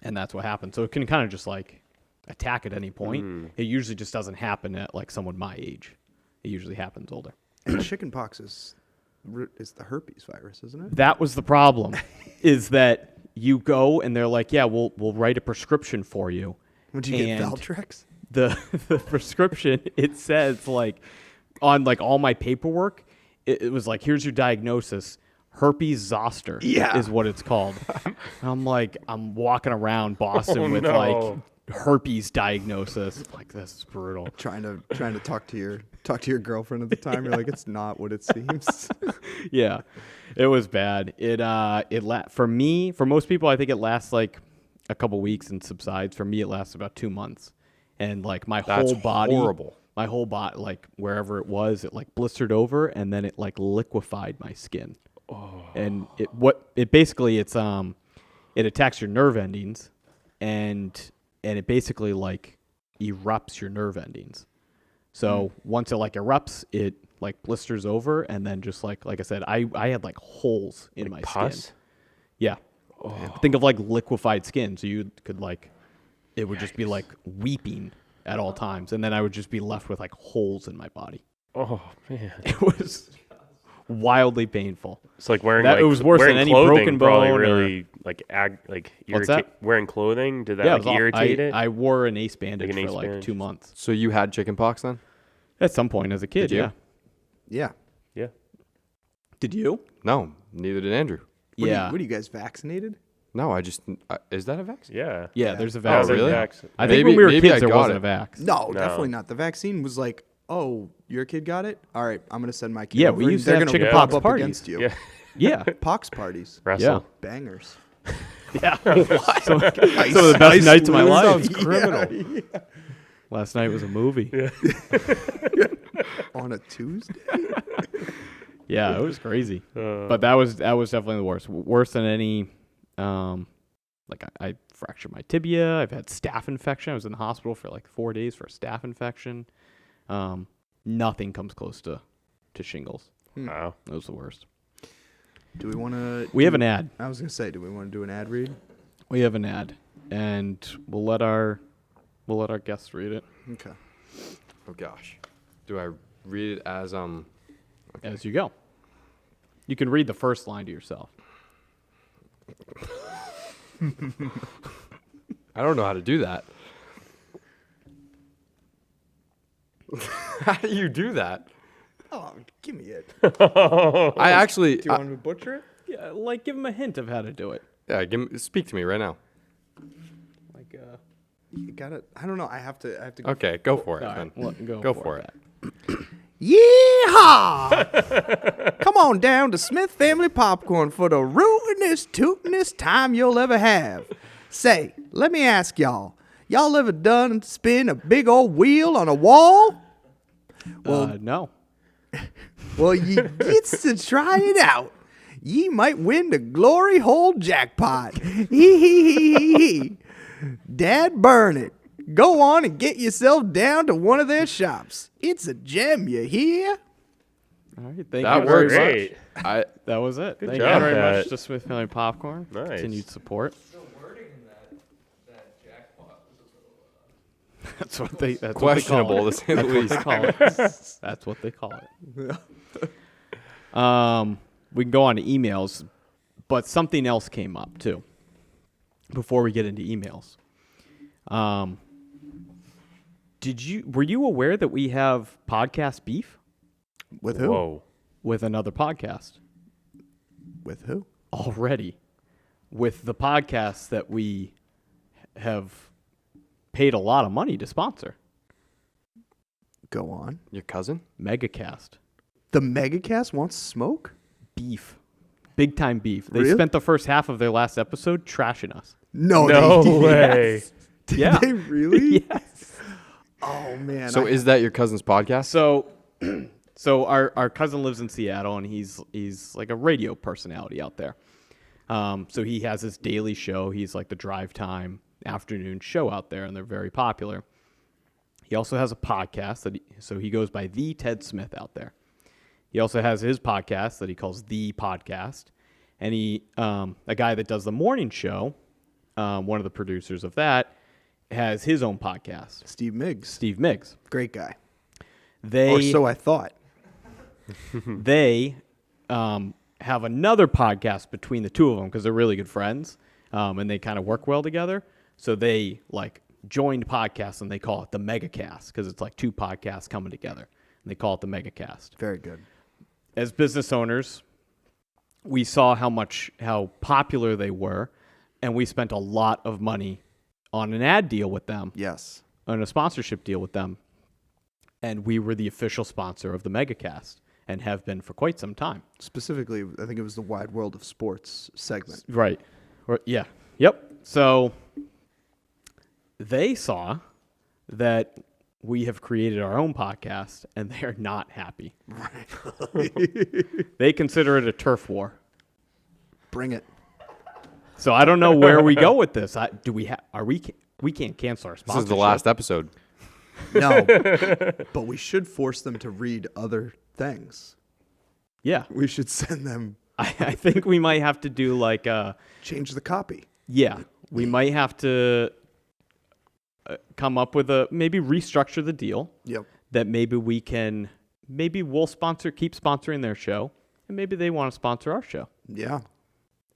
that's what happens. So it can kind of just like attack at any point. It usually just doesn't happen at like someone my age. It usually happens older. And chickenpox is the herpes virus, isn't it? That was the problem, is that you go and they're like, yeah, we'll write a prescription for you. Would you get And Valtrex? the prescription, it says like on like all my paperwork, it was like, here's your diagnosis, herpes zoster. Yeah. Is what it's called. I'm walking around Boston with no. like herpes diagnosis. Like, this is brutal. Trying to talk to your girlfriend at the time. You're like, it's not what it seems. Yeah, it was bad. For most people, I think it lasts like a couple weeks and subsides. For me, it lasts about 2 months, and like my That's whole body, horrible. my whole body, like wherever it was, it like blistered over, and then it like liquefied my skin. Oh. And it attacks your nerve endings, and it basically like erupts your nerve endings. So once it like erupts, it like blisters over, and then just like I said, I had like holes in my pus? skin. Yeah. Oh. Think of like liquefied skin. So you could like, it would just be like weeping at all times, and then I would just be left with like holes in my body. Oh man, It was wildly painful. it's like wearing It was worse than any clothing broken probably bone. really What's that? Wearing clothing, did that Yeah, like irritate it? I wore an ace bandage Like an for ace like bandage? 2 months. So you had chickenpox then? At some point as a kid, Did you? yeah. Yeah. Yeah. Did you? No, neither did Andrew. What Yeah. are you guys vaccinated? No, is that a vaccine? Yeah. Yeah, there's a Oh, vaccine. really? I think Maybe- when we were maybe kids, I there got wasn't it. a vax. No, No. definitely not. The vaccine was like, oh, your kid got it? All right, I'm going to send my kid Yeah, over we and used to they're have gonna chickenpox pop up parties. against you. Yeah. Yeah. Pox parties. Wrestle. Yeah. Bangers. Yeah. Some of the best nights of my life. Sounds criminal. Yeah. Last night was a movie. On a Tuesday? Yeah, it was crazy. But that was definitely the worst. Worse than any. I fractured my tibia. I've had staph infection. I was in the hospital for like 4 days for a staph infection. Nothing comes close to shingles. Wow. It was the worst. Do we want to... We have an ad. I was going to say, do we want to do an ad read? We have an ad, and we'll let our guests read it Okay. Oh gosh. Do I read it as as you go. You can read the first line to yourself. I don't know how to do that. How do you do that? Oh, give me it. I actually Do you want me to butcher it? Yeah, like give them a hint of how to do it. speak to me right now. Like You got it. I don't know. I have to go. Okay, go for it. all Then. right, Go for it. Yeehaw! Come on down to Smith Family Popcorn for the rootinest, tootinest time you'll ever have. Say, let me ask y'all. Y'all ever done spin a big old wheel on a wall? no. Well, you gets to try it out. Ye might win the glory hole jackpot. Dad burn it. Go on and get yourself down to one of their shops. It's a gem, you hear? All right, thank That you very works. much. Great. That was it. Thank job, you very Pat. much to Smith Family Popcorn. Nice. Continued support. That's what they. That's Questionable What to say the they least. call it. That's what they call it. We can go on to emails, but something else came up too. Before we get into emails, were you aware that we have podcast beef With who? Whoa. with another podcast With who? already? With the podcast that we have paid a lot of money to sponsor, Go on. Your cousin? Megacast. The Megacast wants smoke? Beef. Big time beef. They Really? spent the first half of their last episode trashing us. No, No they did. way. Did Yeah. they really? Yes. Oh, man. So is that your cousin's podcast? So our cousin lives in Seattle, and he's like a radio personality out there. So he has this daily show. He's like the drive time afternoon show out there, and they're very popular. He also has a podcast so he goes by The Ted Smith out there. He also has his podcast that he calls The Podcast, and he a guy that does the morning show, one of the producers of that, has his own podcast. Steve Miggs. Steve Miggs. Great guy. They Or so I thought. they have another podcast between the two of them because they're really good friends, and they kind of work well together. So they like joined podcasts, and they call it the Megacast because it's like two podcasts coming together, and they call it the Megacast. Very good. As business owners, we saw how popular they were, and we spent a lot of money on an ad deal with them, Yes. on a sponsorship deal with them, and we were the official sponsor of the MegaCast and have been for quite some time. Specifically, I think it was the Wide World of Sports segment. Right. Yeah. Yep. So they saw that we have created our own podcast, and they're not happy. Right. They consider it a turf war. Bring it. So I don't know where we go with this. We can't cancel our This sponsorship. is the last episode. No, but we should force them to read other things. Yeah. We should send them, I think we might have to do like change the copy. yeah, we might have to come up with maybe restructure the deal Yep. that maybe we'll keep sponsoring their show, and maybe they want to sponsor our show, Yeah.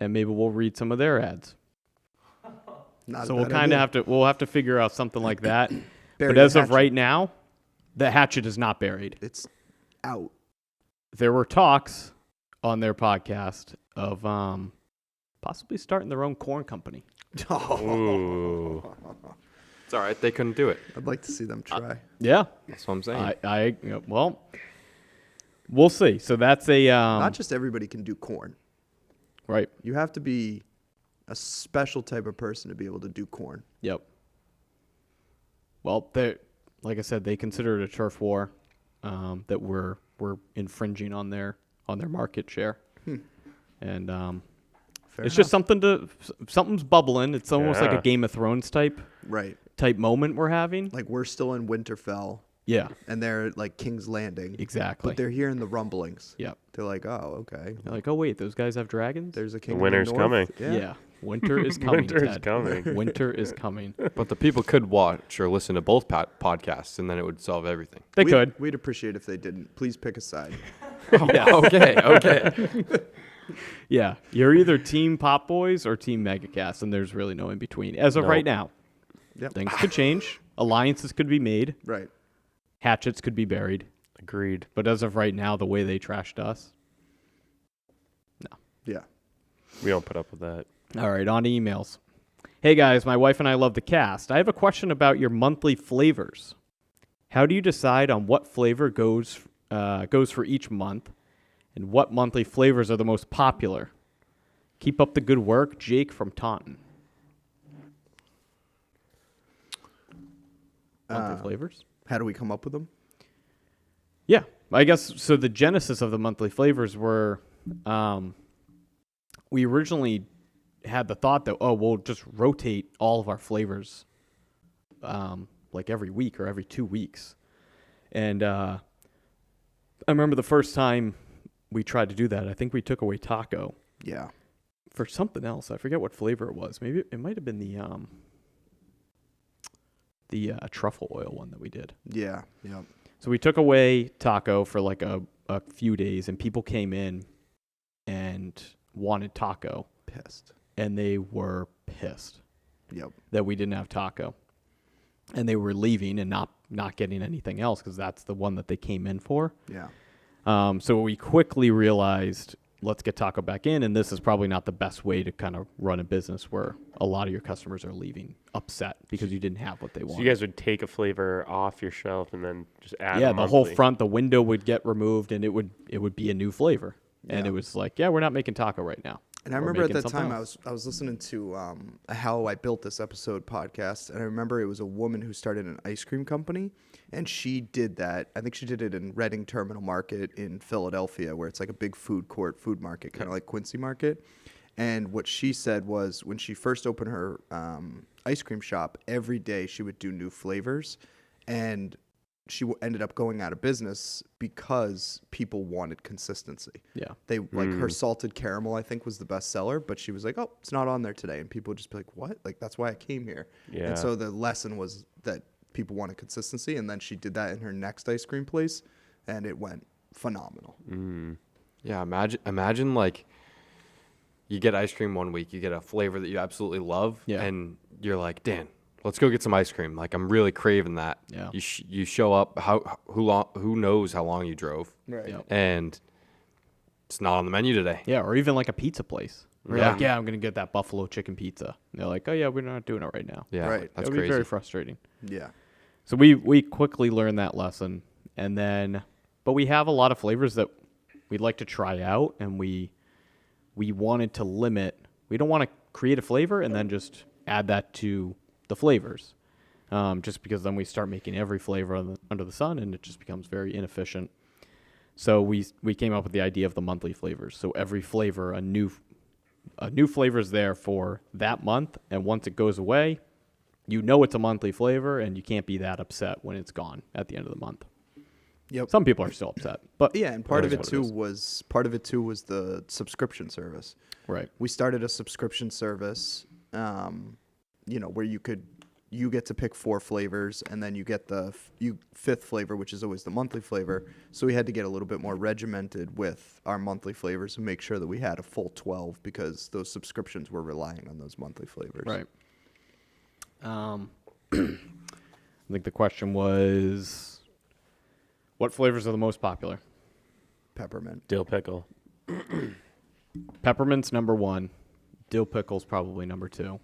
and maybe we'll read some of their ads. Not So a we'll bad kind idea. of we'll have to figure out something like that. Bury But the as of hatchet. right now, the hatchet is not buried. It's out. There were talks on their podcast of possibly starting their own corn company. Ooh. It's all right. They couldn't do it. I'd like to see them try. Yeah, That's what I'm saying. well, we'll see. So that's a Not just everybody can do corn. right. You have to be a special type of person to be able to do corn. Yep. Well, they, like I said, they consider it a turf war that we're infringing on their market share, and Fair it's enough. just something's bubbling. It's almost like Yeah. a Game of Thrones type Right. moment we're having. Like we're still in Winterfell Yeah, and they're like King's Landing. exactly. But they're hearing the rumblings. Yep. They're like, oh, okay. They're like, oh wait, those guys have dragons. There's a king. winter's in the north. coming. Yeah. Winter is coming. Winter is Ted. coming. Winter is coming. But the people could watch or listen to both podcasts, and then it would solve everything. They could. We'd appreciate if they didn't. Please pick a side. Yeah. Okay. Yeah. You're either Team Popboyz or Team MegaCast, and there's really no in between. As of Nope. right now, Yep. things could change. Alliances could be made. Right. Hatchets could be buried. Agreed. But as of right now, the way they trashed us. Yeah. We don't put up with that. All right, on to emails. Hey guys, my wife and I love the cast. I have a question about your monthly flavors. How do you decide on what flavor goes for each month, and what monthly flavors are the most popular? Keep up the good work, Jake from Taunton. Monthly flavors? How do we come up with them? Yeah, I guess so. The genesis of the monthly flavors were, we originally had the thought that we'll just rotate all of our flavors, like every week or every 2 weeks, and I remember the first time we tried to do that. I think we took away taco Yeah. for something else. I forget what flavor it was. Maybe it might have been the truffle oil one that we did. Yeah. Yep. So we took away taco for like a few days, and people came in and wanted taco, Pissed. and they were pissed Yep. that we didn't have taco, and they were leaving and not getting anything else because that's the one that they came in for. Yeah. So we quickly realized, let's get taco back in, and this is probably not the best way to kind of run a business where a lot of your customers are leaving upset because you didn't have what they So wanted. you guys would take a flavor off your shelf and then just add Yeah, a the whole monthly. front, the window would get removed, and it would be a new flavor. And Yeah. it was like, yeah, we're not making taco right now. And I We're remember at making that something time else. I was listening to a How I Built This Episode podcast, and I remember it was a woman who started an ice cream company, and she did that. I think she did it in Reading Terminal Market in Philadelphia, where it's like a big food market, kind of like Quincy Market. And what she said was when she first opened her ice cream shop, every day she would do new flavors, and she ended up going out of business because people wanted consistency. Yeah. They like her salted caramel, I think, was the best seller, but she was like, "Oh, it's not on there today," and people would just be like, "What?" Like that's why I came here. Yeah. And so the lesson was that people wanted consistency, and then she did that in her next ice cream place, and it went phenomenal. Yeah, imagine like you get ice cream one week, you get a flavor that you absolutely love, Yeah. and you're like, Dan, let's go get some ice cream. Like I'm really craving that. Yeah. You show up. Who knows how long you drove? Right. Yep. And it's not on the menu today. Yeah, or even like a pizza place. We're Yeah. like, yeah, I'm gonna get that buffalo chicken pizza. And they're like, oh yeah, we're not doing it right now. Yeah, Right. that's That would be crazy. very frustrating. Yeah. So we quickly learned that lesson, and then, but we have a lot of flavors that we'd like to try out, and we wanted to limit. We don't want to create a flavor and then just add that to the flavors, just because then we start making every flavor under the sun, and it just becomes very inefficient. So we came up with the idea of the monthly flavors. So every flavor, a new flavor is there for that month, and once it goes away, you know it's a monthly flavor, and you can't be that upset when it's gone at the end of the month. Yep. Some people are still upset, but Yeah, and part of is it what too is. was the subscription service. Right. We started a subscription service, where you get to pick 4 flavors, and then you get the fifth flavor, which is always the monthly flavor. So we had to get a little bit more regimented with our monthly flavors and make sure that we had a full 12 because those subscriptions were relying on those monthly flavors. Right. I think the question was, what flavors are the most popular? Peppermint. Dill pickle. Peppermint's number 1. Dill pickle's probably number 2.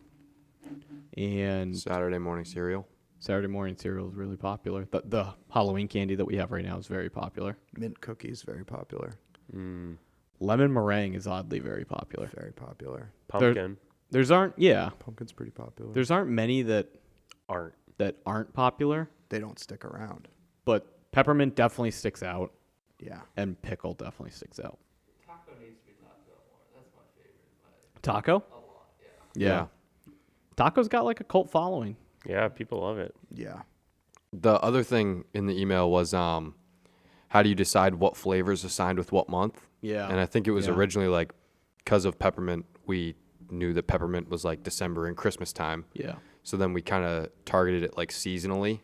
And Saturday morning cereal. Saturday morning cereal is really popular. The Halloween candy that we have right now is very popular. Mint cookies, very popular. Lemon meringue is oddly very popular. Very popular. Pumpkin. There's aren't Pumpkin's pretty popular. aren't many that aren't popular, They don't stick around. but peppermint definitely sticks out, Yeah. and pickle definitely sticks out. Taco needs to be talked about more. That's my favorite. Taco? A lot, yeah. Taco's got like a cult following. Yeah, people love it. Yeah. The other thing in the email was how do you decide what flavors assigned with what month? Yeah. And I think it was Yeah. originally like because of peppermint, we knew that peppermint was like December and Christmas time. Yeah. So then we kind of targeted it like seasonally.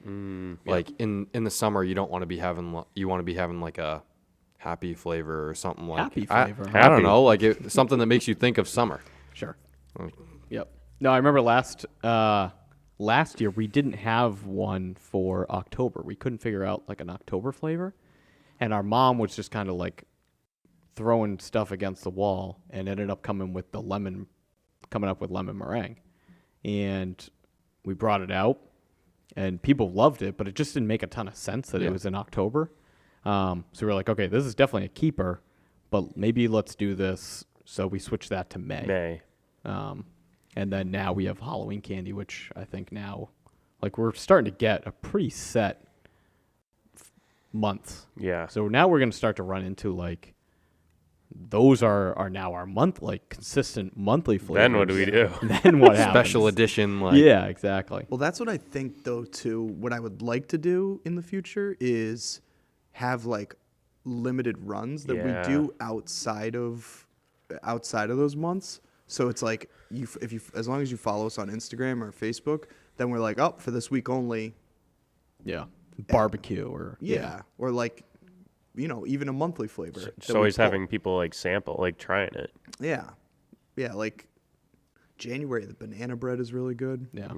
Like in the summer, you don't want to be having you want to be having like a happy flavor or something like Happy flavor. I don't know, like something that makes you think of summer. Sure. Like, Yep. No, I remember last year we didn't have one for October. We couldn't figure out like an October flavor, and our mom was just kind of like throwing stuff against the wall, and ended up coming up with lemon meringue, and we brought it out, and people loved it, but it just didn't make a ton of sense that it was in October. So we were like, okay, this is definitely a keeper, but maybe let's do this. So we switched that to May. And then now we have Halloween candy, which I think now, like, we're starting to get a pretty set months. Yeah. So now we're going to start to run into, like, those are now our consistent monthly flavors. Then what do we do? Then what happens? special edition, like Yeah, exactly. Well, that's what I think, though, too. What I would like to do in the future is have, like, limited runs that we do outside of those months. So it's like, as long as you follow us on Instagram or Facebook, then we're like, oh, for this week only. Yeah. Barbecue or Or like, even a monthly flavor. Just that we always pull. having people like sample, like trying it. Yeah. Yeah, like January, the banana bread is really good. Yeah.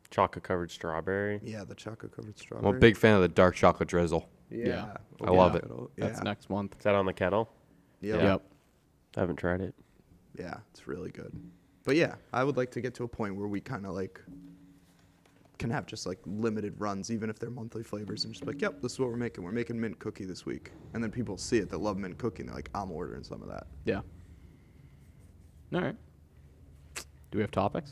Chocolate covered strawberry. Yeah, the chocolate covered I'm strawberry. a big fan of the dark chocolate drizzle. Yeah. I love it. That's next month. Is that on the kettle? Yep. I haven't tried it. Yeah, it's really good. But yeah, I would like to get to a point where we kind of like can have just like limited runs, even if they're monthly flavors, and just be like, yep, this is what we're making. We're making mint cookie this week. And then people see it that love mint cookie, and they're like, I'm ordering some of that. Yeah. All right. Do we have topics?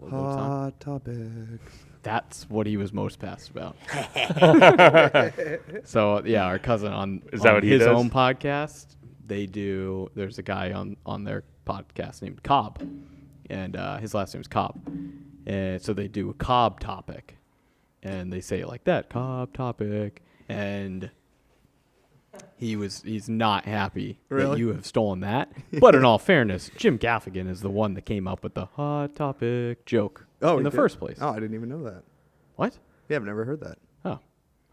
Hot topics. That's what he was most pissed about. So yeah, our cousin on what he his does? own podcast, there's a guy on their podcast named Cobb, and his last name is Cobb, and so they do a Cobb topic, and they say it like that, Cobb topic, and he's not happy that Really? you have stolen that. But in all fairness, Jim Gaffigan is the one that came up with the hot topic joke in he the did? first place. Oh, I didn't even know that. What? Yeah, I've never heard that. Oh,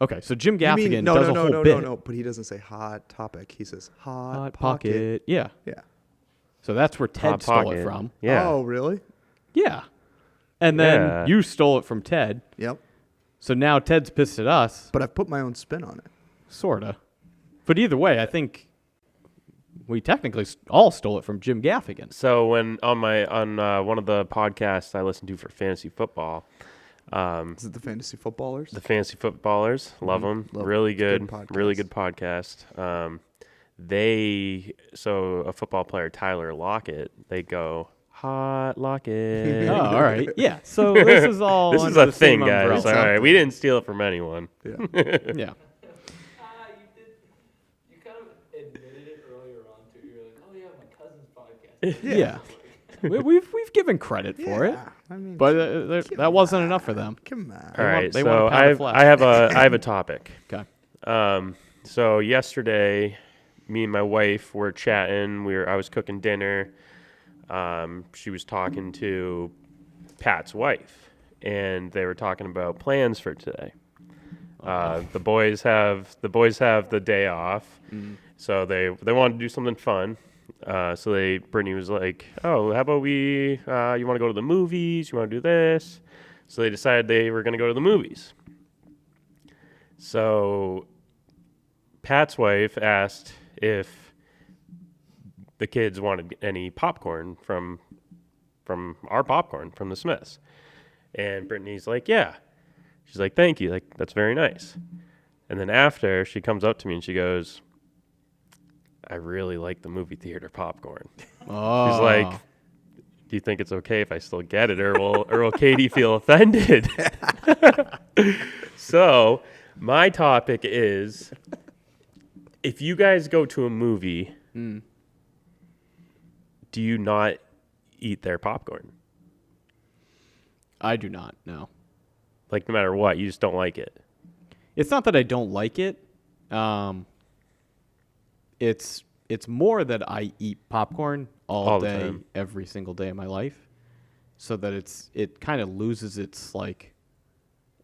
okay. So Jim You Gaffigan mean- does a whole bit. No, but he doesn't say hot topic. He says hot, Hot pocket. pocket. Yeah. Yeah. So that's where Ted Hot stole Pocket. it from. Yeah. Oh, really? Yeah. And then Yeah. you stole it from Ted. Yep. So now Ted's pissed at us, But I've put my own spin on it. sorta. But either way, I think we technically all stole it from Jim Gaffigan. So when on one of the podcasts I listened to for fantasy football, Is it the fantasy footballers? the fantasy footballers, love them, Love really them. good, Good really podcast. good podcast. A football player, Tyler Lockett, they go hot Lockett. Oh, all right. Yeah. So this is all. This is under a the same thing, guys. umbrella. All right, we didn't steal it from anyone. Yeah. Yeah. You kind of admitted it earlier on too. You're like, oh yeah, my cousin's podcast. Yeah. We've given credit for it, Yeah, I mean, but that wasn't enough for them. come on. All right, they so want a pound of flesh. I have a topic. Okay. So yesterday, me and my wife were chatting. I was cooking dinner. She was talking to Pat's wife, and they were talking about plans for today. The boys have the day off, so they want to do something fun. So Brittany was like, "Oh, how about you want to go to the movies? You want to do this?" So they decided they were going to go to the movies. So Pat's wife asked if the kids wanted any popcorn from our popcorn from the Smiths. And Brittany's like, yeah. She's like, thank you. Like, that's very nice. And then after, she comes up to me and she goes, I really like the movie theater popcorn. Oh. She's like, do you think it's okay if I still get it, or will Katie feel offended? So my topic is, if you guys go to a movie, do you not eat their popcorn? I do not. No. Like, no matter what, you just don't like it. It's not that I don't like it. It's more that I eat popcorn all the day, time. every single day of my life, so that it kind of loses its like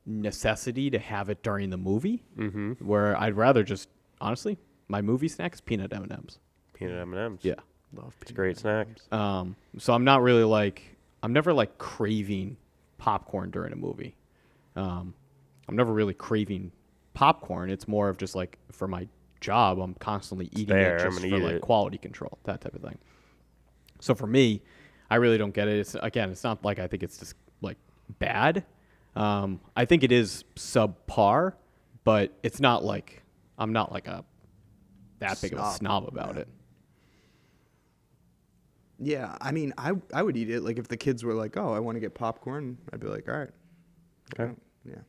necessity to have it during the movie. Mm-hmm. Where I'd rather just honestly, my movie snack is peanut M&Ms. Peanut M&Ms. Yeah. Love It's a great snack. So I'm not really I'm never like craving popcorn during a movie. I'm never really craving popcorn. It's more of just like for my job, I'm constantly eating there, it I'm just gonna for eat like it. quality control, that type of thing. So for me, I really don't get it. It's not like I think it's just like bad. I think it is subpar, but it's not like I'm not like that big of a snob about it. Yeah, I mean, I would eat it. Like if the kids were like, "Oh, I want to get popcorn," I'd be like, "All right." Okay. Yeah.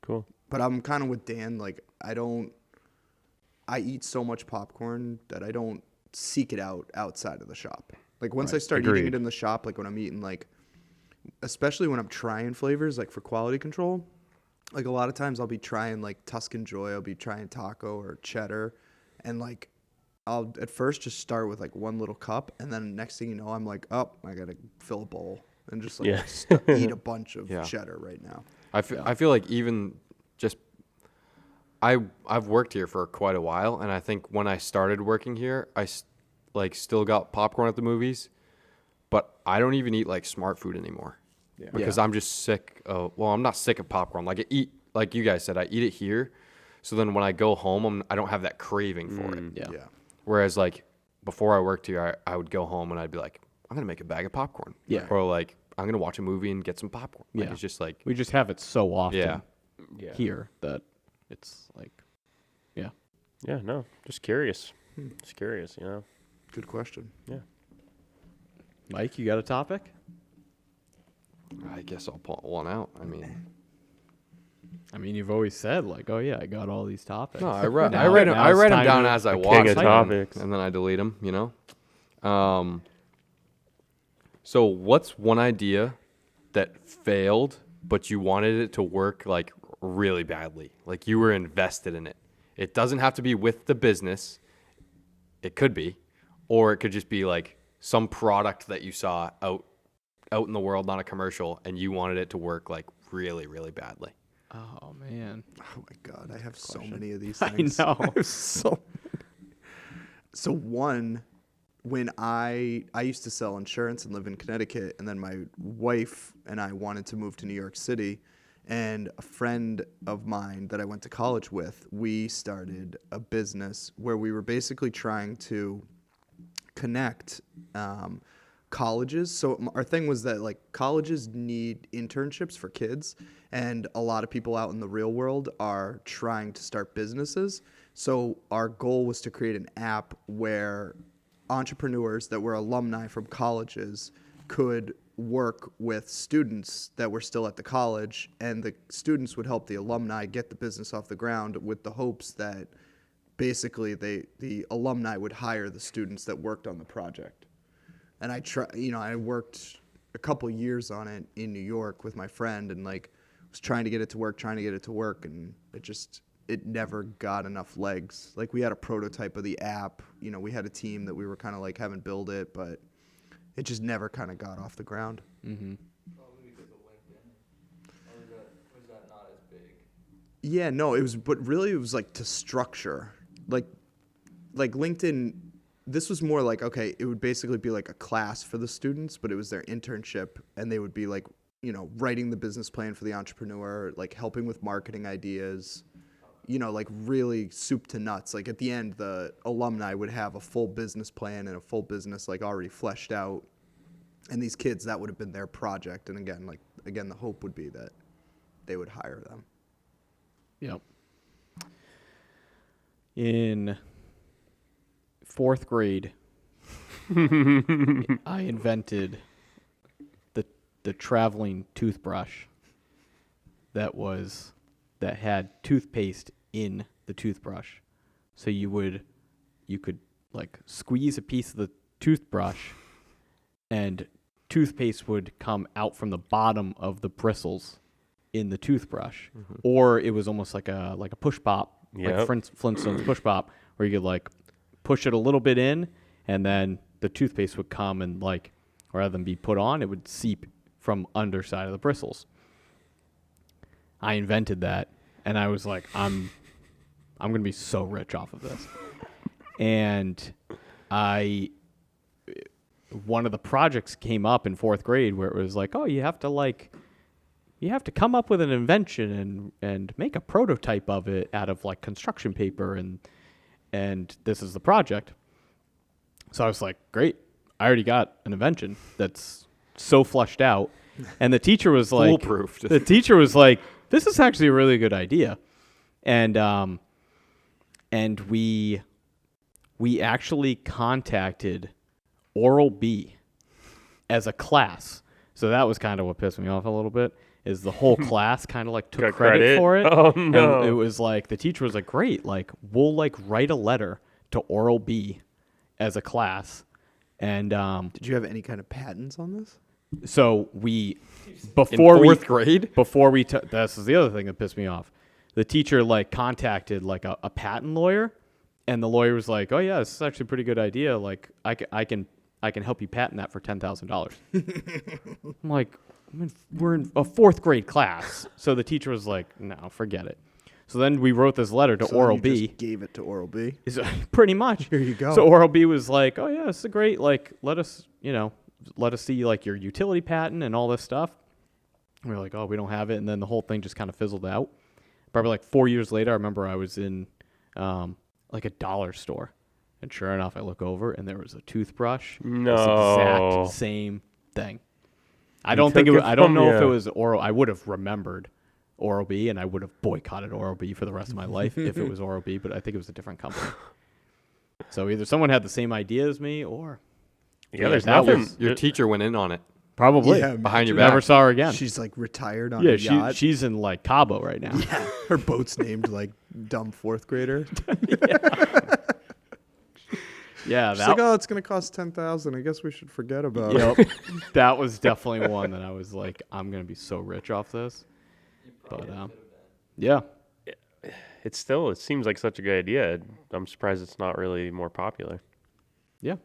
Cool. But I'm kind of with Dan. Like I eat so much popcorn that I don't seek it out outside of the shop. Like once I start eating Agreed. it in the shop, like when I'm eating like, especially when I'm trying flavors like for quality control, like a lot of times I'll be trying like Tuscan Joy, I'll be trying taco or cheddar, and like I'll at first just start with like one little cup, and then next thing you know, I'm like, oh, I gotta fill a bowl and just like Yeah. eat a bunch of Yeah. cheddar right now. I feel like even just I've worked here for quite a while, and I think when I started working here, still got popcorn at the movies, but I don't even eat like smart food anymore because I'm just sick of. Well, I'm not sick of popcorn. Like like you guys said, I eat it here, so then when I go home, I don't have that craving for it. Yeah. Whereas like before I worked here, I would go home and I'd be like, I'm gonna make a bag of popcorn. Yeah. Or like I'm gonna watch a movie and get some popcorn. Like, Yeah. It's just like We just have it so often Yeah. here that it's like, yeah. Yeah, no, just curious. Just curious, you know. Good question. Mike, you got a topic? I guess I'll pull one out. I mean, you've always said like, oh yeah, I got all these topics. No, I write Now- I write them, now I it's write them time down to- as I the watch king of them, topics. and then I delete them. You know. So what's one idea that failed, but you wanted it to work like really badly? Like you were invested in it. It doesn't have to be with the business. It could be, or it could just be like some product that you saw out in the world, not a commercial, and you wanted it to work like really, really badly. Oh man. Oh my God, I have so many of these I things. know. I have so one, when I used to sell insurance and live in Connecticut, and then my wife and I wanted to move to New York City, And a friend of mine that I went to college with, we started a business where we were basically trying to connect colleges. So our thing was that like colleges need internships for kids, and a lot of people out in the real world are trying to start businesses. So our goal was to create an app where entrepreneurs that were alumni from colleges could work with students that were still at the college, and the students would help the alumni get the business off the ground with the hopes that basically the alumni would hire the students that worked on the project. And I worked a couple years on it in New York with my friend, and like was trying to get it to work, and it never got enough legs. Like we had a prototype of the app, we had a team that we were kind of like having build it, but it just never kind of got off the ground. Mm-hmm. Probably because of LinkedIn. Or was that not as big? Yeah, no, but really it was like to structure, like LinkedIn. This was more like, okay, it would basically be like a class for the students, but it was their internship, and they would be like, writing the business plan for the entrepreneur, like helping with marketing ideas, like really soup to nuts. Like at the end, the alumni would have a full business plan and a full business like already fleshed out. And these kids, that would have been their project. And again, the hope would be that they would hire them. Yep. In 4th grade, I invented the traveling toothbrush that had toothpaste in the toothbrush. So you could like squeeze a piece of the toothbrush, and toothpaste would come out from the bottom of the bristles in the toothbrush. Mm-hmm. Or it was almost like a push pop, like Flintstones push pop, where you could like push it a little bit in, and then the toothpaste would come and like, rather than be put on, it would seep from underside of the bristles. I invented that, and I was like, I'm going to be so rich off of this. And one of the projects came up in 4th grade where it was like, oh, you have to come up with an invention and make a prototype of it out of like construction paper, and this is the project. So I was like, great, I already got an invention that's so fleshed out. And the teacher was like, foolproof. The teacher was like, this is actually a really good idea. And we actually contacted Oral-B as a class. So that was kind of what pissed me off a little bit, is the whole class kind of like took credit for it. Oh, no. And it was like, the teacher was like, great, like we'll like write a letter to Oral-B as a class. And Did you have any kind of patents on this? so we, In before we 4th grade? before we this is the other thing that pissed me off. The teacher like contacted like a patent lawyer, and the lawyer was like, "Oh yeah, this is actually a pretty good idea. Like I can help you patent that for $10,000." I'm like, we're in a 4th grade class, so the teacher was like, "No, forget it." So then we wrote this letter to So then you Oral-B. just gave it to Oral-B. Pretty much. Here you go. So Oral-B was like, "Oh yeah, this is great. Like let us see like your utility patent and all this stuff." And we were like, "Oh, we don't have it." And then the whole thing just kind of fizzled out. Probably like 4 years later, I remember I was in like a dollar store, and sure enough, I look over and there was a toothbrush. No. This exact same thing. I don't know if it was Oral. I would have remembered Oral-B, and I would have boycotted Oral-B for the rest of my life if it was Oral-B. But I think it was a different company. So either someone had the same idea as me, or There's that nothing. was- Your teacher went in on it. probably Yeah, Behind your imagine. back. never saw her again. She's like retired on Yeah, a yacht. she's in like Cabo right now. Yeah, her boat's named like dumb 4th grader. Yeah, She's that. like, oh, it's gonna cost $10,000. I guess we should forget about it. Yep. That was definitely one that I was like, I'm gonna be so rich off this. But yeah, It seems like such a good idea. I'm surprised it's not really more popular. yeah,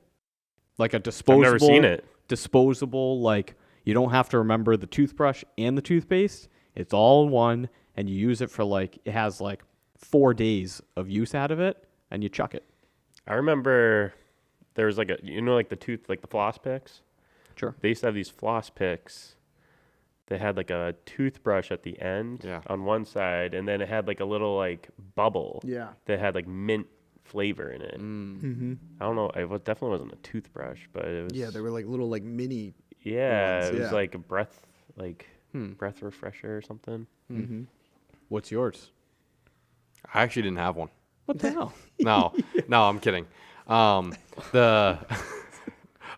like a I've disposable. never seen it. Disposable, like you don't have to remember the toothbrush and the toothpaste. It's all in one, and you use it for like it has like 4 days of use out of it, and you chuck it. I remember there was like like the floss picks. Sure. They used to have these floss picks They had like a toothbrush at the end Yeah. on one side, and then it had like a little like bubble Yeah. that had like mint flavor in it. Mm-hmm. I don't know. It definitely wasn't a toothbrush, but it was. Yeah, they were like little like mini. Yeah, ones, it was yeah. like a breath Hmm. breath refresher or something. Mm-hmm. What's yours? I actually didn't have one. What the hell? No, no, I'm kidding. The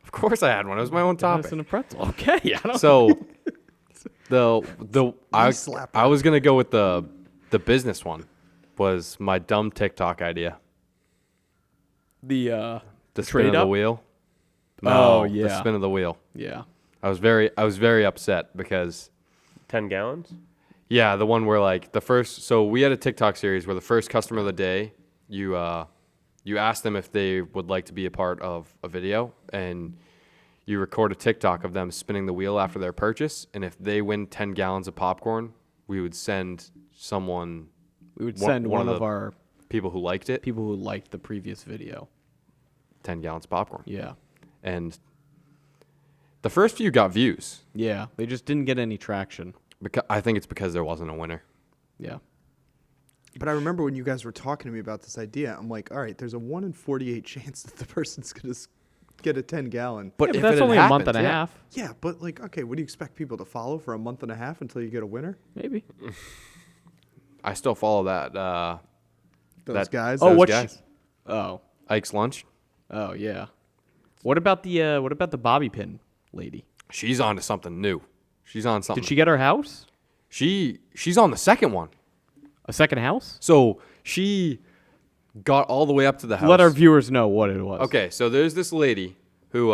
of course I had one. It was my own Got us topic. in a pretzel. Okay. I don't. So I slapper. I was gonna go with the business one. Was my dumb TikTok idea. The The spin trade of the up? wheel. Oh, No, yeah. the spin of the wheel. yeah. I was very upset because 10 gallons? yeah, the one where like the first. So we had a TikTok series where the first customer of the day, you ask them if they would like to be a part of a video, and you record a TikTok of them spinning the wheel after their purchase, and if they win 10 gallons of popcorn, we would send someone, We would One- send one one of of the- our people who liked it, people who liked the previous video. 10 gallons of popcorn. Yeah. And the first few got views. Yeah. They just didn't get any traction. Because I think it's because there wasn't a winner. Yeah. But I remember when you guys were talking to me about this idea, I'm like, all right, there's a 1 in 48 chance that the person's going to get a 10-gallon. But Yeah, if that's it only a month happens, and a yeah. half. Yeah, but like, okay, what do you expect people to follow for a month and a half until you get a winner? Maybe. I still follow that Those guys. Oh, those what? guys. Oh. Ike's Lunch. Oh yeah. What about the bobby pin lady? She's on to something new. She's on something. Did she get her house? She's on the second one. A second house? So she got all the way up to the house. Let our viewers know what it was. Okay, so there's this lady who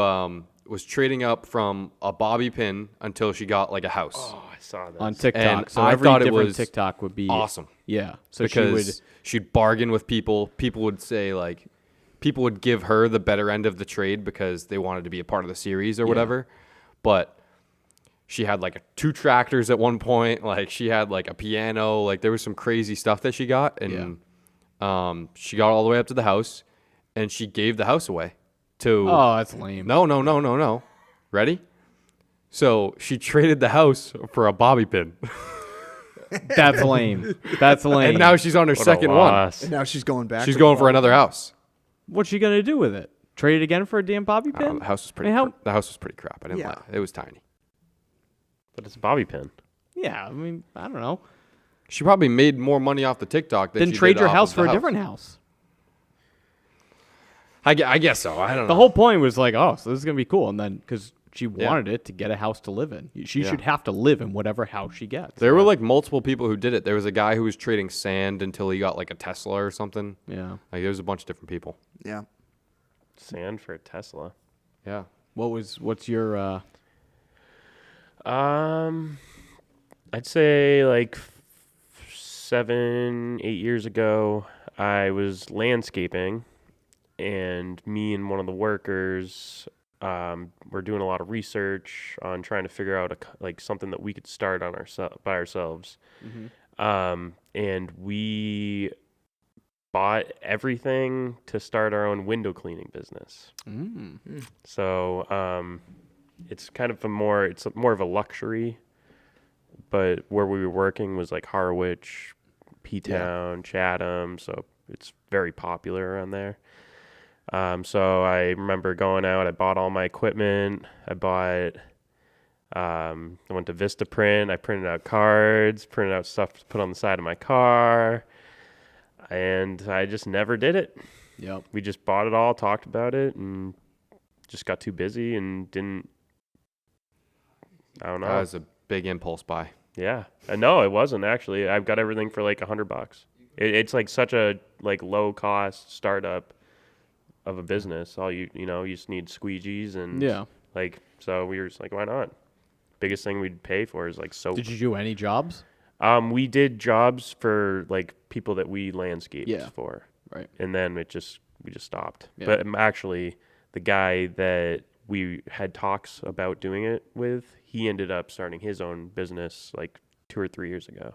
was trading up from a bobby pin until she got like a house. Oh, I saw that. On TikTok. And So I every thought it different was TikTok would be Awesome. Yeah. So Because she'd bargain with people. People would say like, people would give her the better end of the trade because they wanted to be a part of the series or whatever. But she had like 2 tractors at one point. Like she had like a piano. Like there was some crazy stuff that she got. And she got all the way up to the house and she gave the house away to. Oh, that's lame. No. Ready? So she traded the house for a bobby pin. That's lame. That's lame. And now she's on her What a second one. loss. And now she's going back. She's to going the for another house. What's she gonna do with it? Trade it again for a damn bobby pin? The house was pretty. Hey, how- the house was pretty crap. I didn't Yeah. like it. It was tiny. But it's a bobby pin. Yeah, I mean, I don't know. She probably made more money off the TikTok than Then she trade did your off house of for the a different house. I guess so. I don't know. The whole point was like, oh, so this is gonna be cool, and then because she wanted it to get a house to live in, she Yeah. should have to live in whatever house she gets. There were like multiple people who did it. There was a guy who was trading sand until he got like a Tesla or something. Yeah. Like there was a bunch of different people. Yeah. Sand for a Tesla. Yeah. What's your I'd say like 7, 8 years ago, I was landscaping, and me and one of the workers were doing a lot of research on trying to figure out like something that we could start on by ourselves. And we bought everything to start our own window cleaning business. So it's kind of it's more of a luxury, but where we were working was like Harwich, P-Town, Chatham, so it's very popular around there. So I remember going out, I bought all my equipment, I went to Vistaprint, I printed out cards, printed out stuff to put on the side of my car, and I just never did it. Yep. We just bought it all, talked about it, and just got too busy and didn't. I don't know. That was a big impulse buy. Yeah, no, it wasn't actually. I've got everything for like $100. It's like such a like low cost startup of a business. All you just need squeegees and like so we were just like, why not? Biggest thing we'd pay for is like soap. Did you do any jobs? We did jobs for like people that we landscaped for. Right. And then we just stopped. Yeah. But actually, the guy that we had talks about doing it with, he ended up starting his own business like 2 or 3 years ago.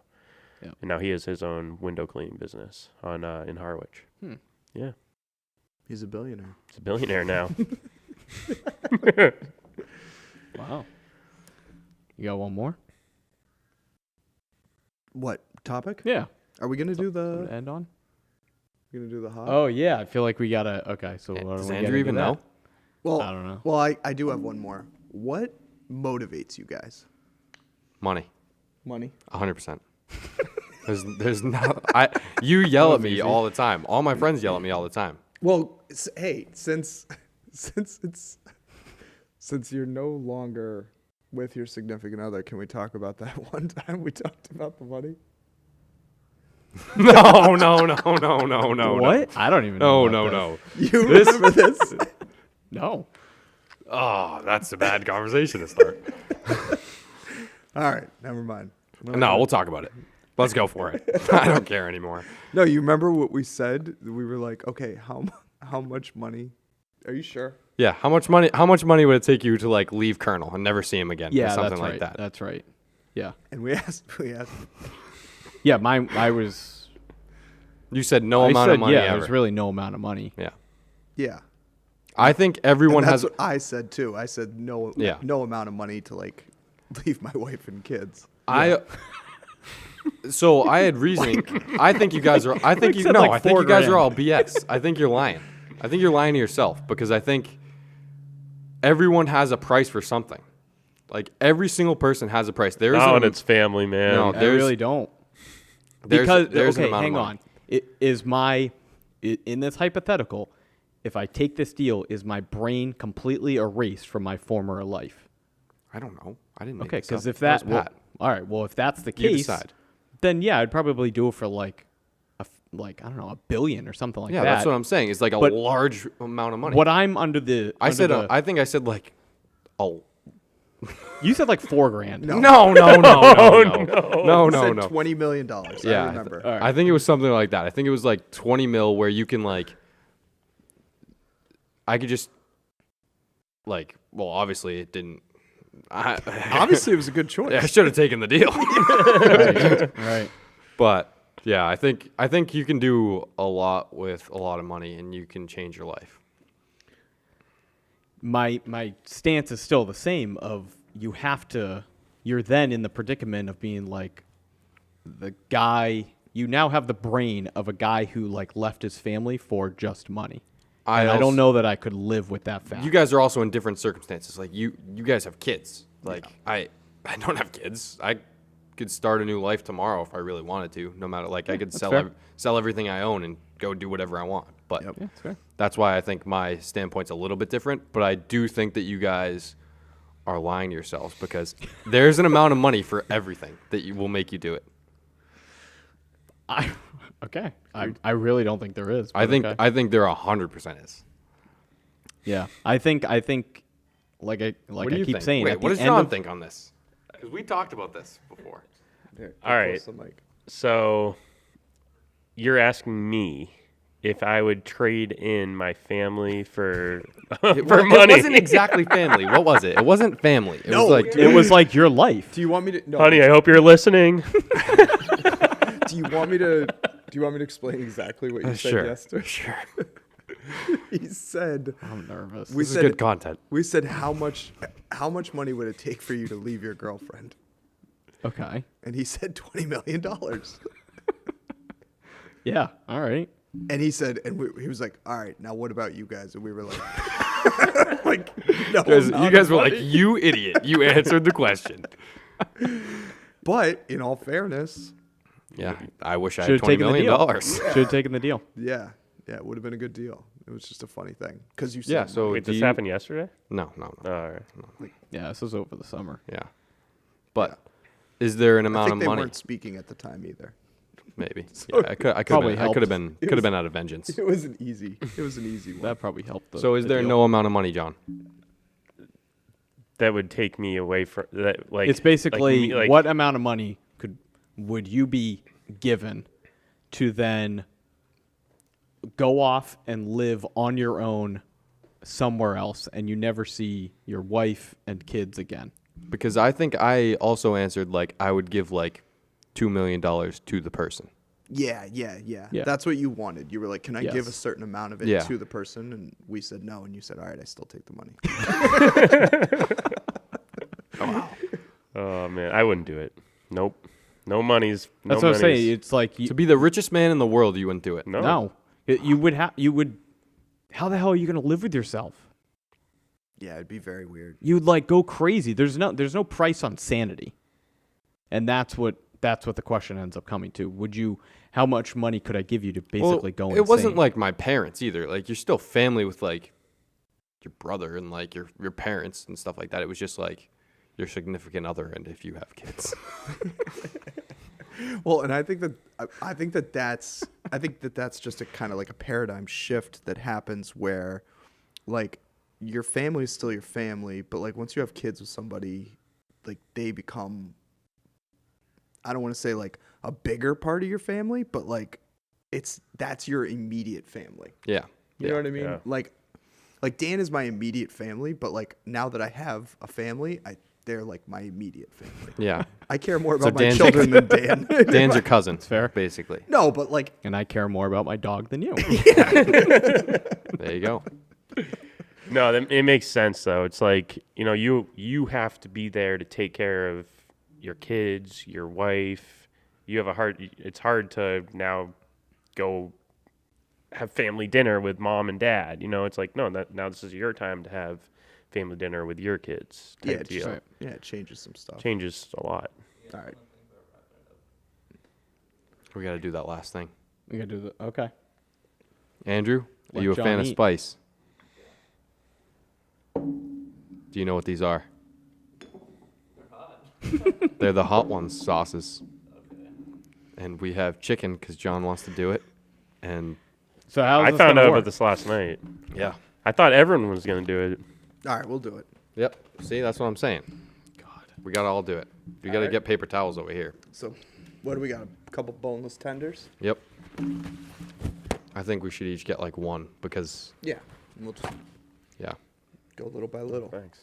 Yeah. And now he has his own window cleaning business in Harwich. Yeah. He's a billionaire. He's a billionaire now. Wow. You got one more? What topic? Yeah. Are we gonna do the? End on. We're gonna do the hot. Oh yeah, I feel like we gotta. Okay, so Yeah, what are does we Andrew gonna even do that? know? Well, I don't know. Well, I do have one more. What motivates you guys? Money, Money. 100%. There's no. You yell at me all the time. All my friends yell at me all the time. Well, hey, since you're no longer with your significant other, can we talk about that one time we talked about the money? No. What? I don't even know. No. about You remember this? this. No. Oh, that's a bad conversation to start. All right, never mind. No, we'll talk about it. Let's go for it. I don't care anymore. No, you remember what we said? We were like, okay, how much money? Are you sure? Yeah, how much money would it take you to like leave Colonel and never see him again? Yeah, or something that's like right. that. That's right. Yeah. And we asked. Yeah, I was. You said no I amount said, of money yeah, ever. there's really no amount of money. Yeah. Yeah. I think everyone And that's has. what I said too. I said no amount of money to like leave my wife and kids. So I had reasoning. I think you guys are. I think you said no. like I think $4 you guys are grand. all BS. I think you're lying. I think you're lying to yourself because I think everyone has a price for something. Like every single person has a price. There's Oh, and it's family, man. No, I There's- really don't. there's Because an okay, amount hang of money. on. In this hypothetical, if I take this deal, is my brain completely erased from my former life? I don't know. I didn't. Make Okay, this because up. if that, was Pat. all right, well, if that's the You case, decide. then yeah, I'd probably do it for like I don't know, $1 billion or something like Yeah, that. that's what I'm saying. It's like a But large amount of money. What I'm under the I said, the, I think I said like, oh, you said like $4 grand. No. no. Said $20 million. Yeah, I remember. All right. I think it was something like that. I think it was like 20 mil where you can like, I could just like, well, obviously it didn't. Obviously, it was a good choice. I should have taken the deal. Right. But yeah, I think you can do a lot with a lot of money and you can change your life. My stance is still the same of you're then in the predicament of being like the guy, you now have the brain of a guy who like left his family for just money. And I don't know that I could live with that fact. You guys are also in different circumstances. Like you guys have kids. Like I don't have kids. I could start a new life tomorrow if I really wanted to. No matter like I could sell everything I own and go do whatever I want. But Yeah, that's fair. that's why I think my standpoint's a little bit different. But I do think that you guys are lying to yourselves because there's an amount of money for everything that will make you do it. Okay. I really don't think there is. I but think okay. I think there 100% is. Yeah. I think like I What do you keep think? saying. Wait, at what the does end John of- think on this? Because we talked about this before. All right. So you're asking me if I would trade in my family for It money. wasn't exactly family. What was it? It wasn't family. It was like It was like your life. Do you want me to? No. Honey, I hope you're listening. Do you want me to explain exactly what you said sure. yesterday? Sure. He said. I'm nervous. We This is said good content. We said how much money would it take for you to leave your girlfriend? Okay. And he said $20 million. Yeah. All right. And he said, he was like, all right, now what about you guys? And we were like, no. You guys were like, you idiot. You answered the question. But in all fairness, Yeah, I wish I had Should've $20 taken the million. deal. Should have taken the deal. yeah, it would have been a good deal. It was just a funny thing because you said, Yeah, so Wait, do this you- happened yesterday? No. All right. Yeah. This was over the summer. Yeah. But is there an I amount think of they money? weren't speaking at the time either. Maybe. Yeah, I could Probably have been helped. could have been out of vengeance. It was an easy one. That probably helped. So is there no amount of money, John? That would take me away from that. Like It's basically like what amount of money would you be given to then go off and live on your own somewhere else and you never see your wife and kids again? Because I think I also answered like I would give like $2 million to the person. Yeah. Yeah. That's what you wanted. You were like, can I give Yes. a certain amount of it Yeah. to the person? And we said no. And you said, all right, I still take the money. Oh man, I wouldn't do it. Nope. No money's. No That's what I'm money's- saying. It's like To be the richest man in the world, you wouldn't do it. No. no. You would. How the hell are you gonna live with yourself? Yeah, it'd be very weird. You'd like go crazy. There's no price on sanity, and that's what the question ends up coming to. Would you? How much money could I give you to basically go insane? It wasn't like my parents either. Like, you're still family with, like, your brother and, like, your parents and stuff like that. It was just, like, your significant other and if you have kids. Well, and I think that's just a kind of like a paradigm shift that happens where, like, your family is still your family, but like once you have kids with somebody, like they become, I don't want to say like a bigger part of your family, but like that's your immediate family. Yeah. You know what I mean? Yeah. Like Dan is my immediate family, but like now that I have a family, they're like my immediate family. Yeah. I care more So about my Dan's- children than Dan. Dan's your cousin. fair. Basically. No, but like And I care more about my dog than you. There you go. No, it makes sense though. It's like, you have to be there to take care of your kids, your wife. It's hard to now go have family dinner with mom and dad. It's like, no, now this is your time to have family dinner with your kids. yeah, Type deal. it changes some stuff. Changes a lot. All right. We got to do that last thing. We gotta do the okay. Andrew, are Let you a John fan of eat. spice? Do you know what these are? They're the hot ones, sauces. And we have chicken because John wants to do it. And So how I found out about this last night. yeah. I thought everyone was going to do it. All right, we'll do it. Yep. See, that's what I'm saying. God. We got to all do it. We got to Alright. get paper towels over here. So, what do we got? A couple boneless tenders? Yep. I think we should each get like one because, Yeah. And we'll just yeah. go little by little. Thanks.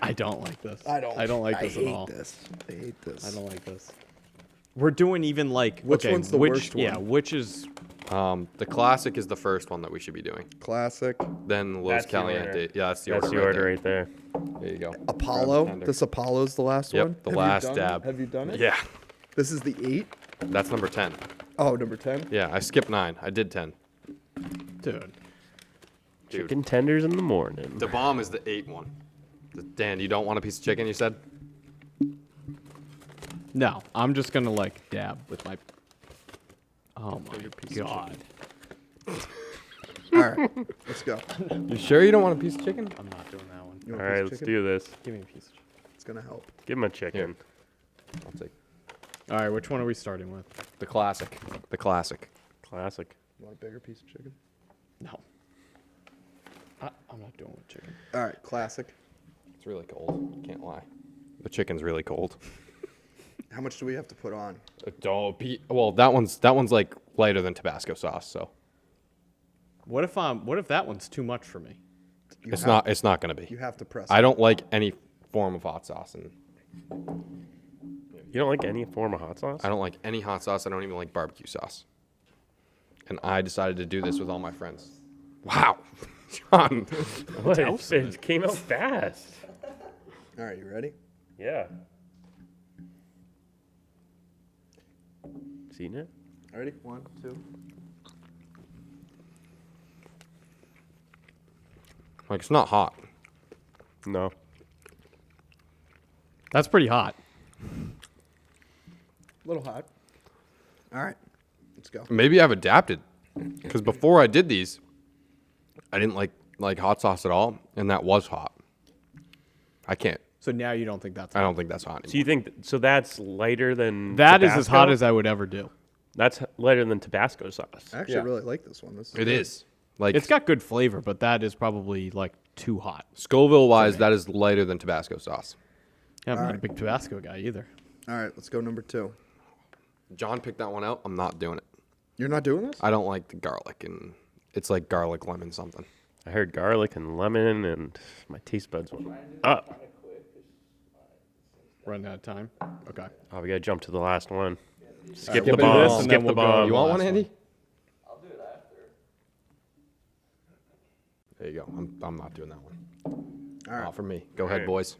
I don't like this. I don't like this at all. This. I hate this. I don't like this. We're doing even like Which okay, one's the which, worst one? Yeah, which is The classic is the first one that we should be doing. Classic. Then Los That's the order. Caliente. Yeah, that's the That's order. the order right right there. there. There you go. Apollo. tender. This Apollo's the last Yep, one? the Have you last done it? dab. Have you done it? Yeah. This is the 8? That's number 10. Oh, number 10? Yeah, I skipped 9. I did 10. dude. Chicken tenders in the morning. The bomb is the 8 one. Dan, you don't want a piece of chicken, you said? No, I'm just gonna like dab with my. Oh my god! All right. Let's go. You sure you don't want a piece of chicken? I'm not doing that one. You All want a right, piece of let's chicken? do this. Give me a piece of chicken. It's going to help. Give him a chicken. I'll take All right, which one are we starting with? the classic. The classic. Classic. You want a bigger piece of chicken? No. I'm not doing with chicken. All right. Classic. It's really cold. Can't lie. The chicken's really cold. How much do we have to put on? Don't be. Well, that one's like lighter than Tabasco sauce, so What if that one's too much for me? You it's have- not. It's not gonna be. You have to press I it. don't like any form of hot sauce, and You don't like any form of hot sauce? I don't like any hot sauce. I don't even like barbecue sauce. And I decided to do this with all my friends. Wow, John. What? It came out fast. All right. You ready? Yeah. Seen it? Ready? 1, 2. Like, it's not hot. No. That's pretty hot. A little hot. All right. Let's go. Maybe I've adapted, because before I did these, I didn't like hot sauce at all, and that was hot. I can't. So now you don't think that's I hot. don't think that's hot. So you think so? That's lighter than That is Tabasco? as hot as I would ever do. That's lighter than Tabasco sauce. I actually Yeah. really like this one. This It good. is. Like, It's got good flavor, but that is probably like too hot. Scoville wise, that is lighter than Tabasco sauce. Yeah, I'm not a Alright. big Tabasco guy either. All right. Let's go number 2. John picked that one out. I'm not doing it. You're not doing this? I don't like the garlic, and it's like garlic lemon something. I heard garlic and lemon, and my taste buds went up. Running out of time. Okay. Oh, we gotta jump to the last one. Skip skip the it to bomb. this, and Skip then the we'll go bomb. You want one, last Andy? I'll do it after. There you go. I'm not doing that one. All right. Not for me. Go ahead, Alright. boys.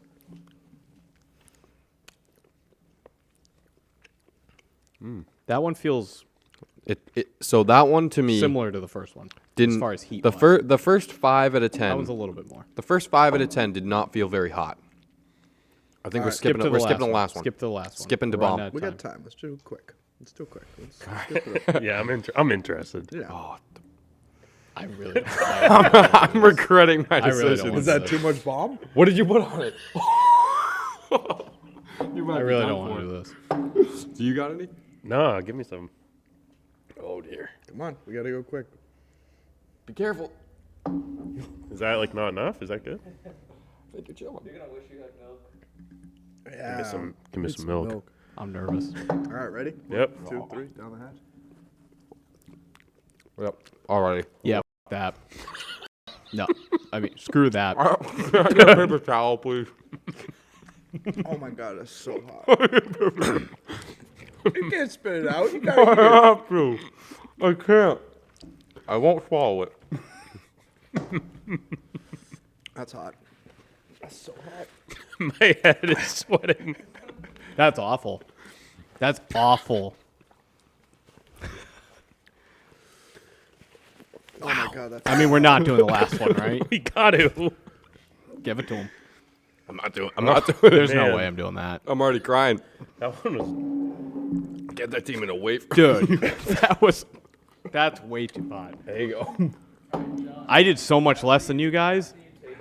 That one feels So that one to me similar to the first one didn't. as far as heat. the first 5 out of 10. That one's a little bit more. The first 5 out of 10 did not feel very hot. I think we're skipping. We're skipping the last one. Skip to the last one. Skipping to We're running bomb. out of We time. got time. Let's do it quick. Let's do it quick. Let's skip it. Yeah, I'm interested. Yeah. Oh, I really don't. I'm regretting my I really don't decision. want Is that too much bomb? What did you put on it? I really don't want to do this. Do you got any? No, give me some. Oh dear. Come on. We got to go quick. Be careful. Is that like not enough? Is that good? I think you're chilling. You're gonna wish you had milk. Yeah. Give me some milk. I'm nervous. All right. Ready? Yep. 2, 3. Down the hatch. Yep. Alrighty. Yeah, that. No, I mean screw that. Paper towel, please. Oh my God, that's so hot. You can't spit it out. You gotta eat it. I can't. I won't swallow it. That's hot. That's so hot. My head is sweating. That's awful. That's awful. Oh my God, that's. I mean, we're not doing the last one, right? We got to. Give it to him. I'm not doing it. There's no Man. way I'm doing that. I'm already crying. That one was. Get that demon away from Dude, that's way too hot. There you go. I did so much less than you guys. Take it,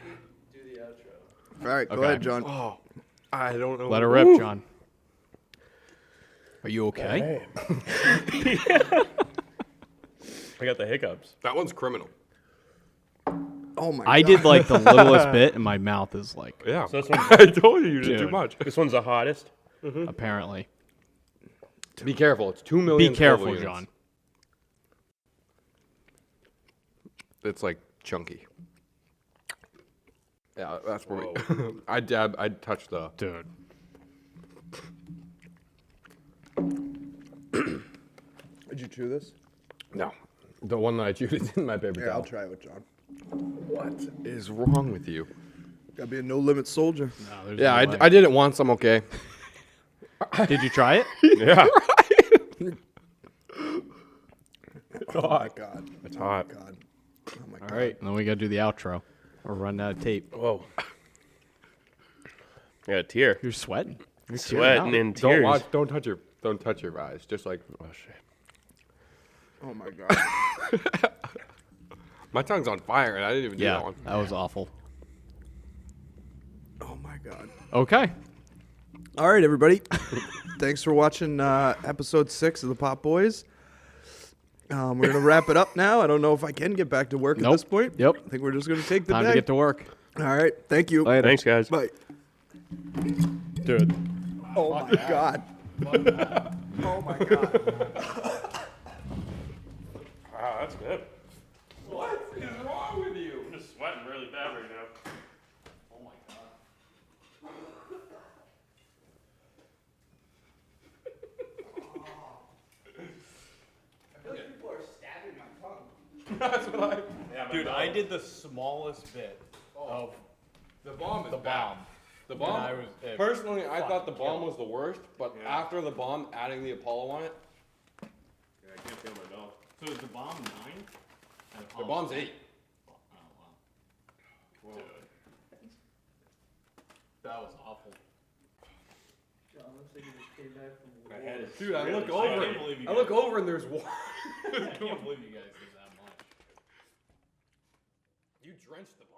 do the outro. All right, go Okay. ahead, John. Oh, I don't know. Let her rip, John. Are you okay? I got the hiccups. That one's criminal. Oh my I God. did like the littlest bit, and my mouth is like, Yeah. So this one- I told you did too Dude. much. This one's the hottest. apparently. Be careful. It's 2 million. Be careful, Scoville John. units. It's like chunky. Yeah, that's where we. I touched the. Dude. Did you chew this? No, the one that I chewed is in my paper Here, I'll towel. try it with John. What is wrong with you? Gotta be a no limit soldier. No, there's Yeah, no way. I did it once. I'm okay. Did you try it? Yeah. Oh my God. It's hot. God. Oh my God. All right, and then we got to do the outro. We're running out of tape. Whoa. I got a tear. You're sweating. You're Sweating and Don't tears. watch. Don't touch your eyes. Just like. Oh shit. Oh my God. My tongue's on fire, and I didn't even do that Yeah, one. that was awful. Oh my God. Okay. All right, everybody. Thanks for watching episode 6 of the Popboyz. We're gonna wrap it up now. I don't know if I can get back to work at Nope. this point. Yep. I think we're just gonna take the Time day. to get to work. All right. Thank you. Later. Thanks, guys. Bye. Dude. Oh my God. Oh my God. Wow, that's good. What is wrong with you? I'm just sweating really bad right now. Oh my god. I feel like people are stabbing my tongue. That's what I. Yeah, Dude, I did the smallest bit of The bomb is the bad. bomb. The bomb. And I was- it personally, I thought the fucking bomb was the worst, but Yeah. after the bomb, adding the Apollo on it, Yeah, I can't feel my mouth. So is the bomb 9? the bomb's 8. Oh, wow. Dude. That was awful. John looks like he just came back from war. My head is Dude, I really- look over. can't believe you I look over and there's water. I can't believe you guys did that much. You drenched the bomb.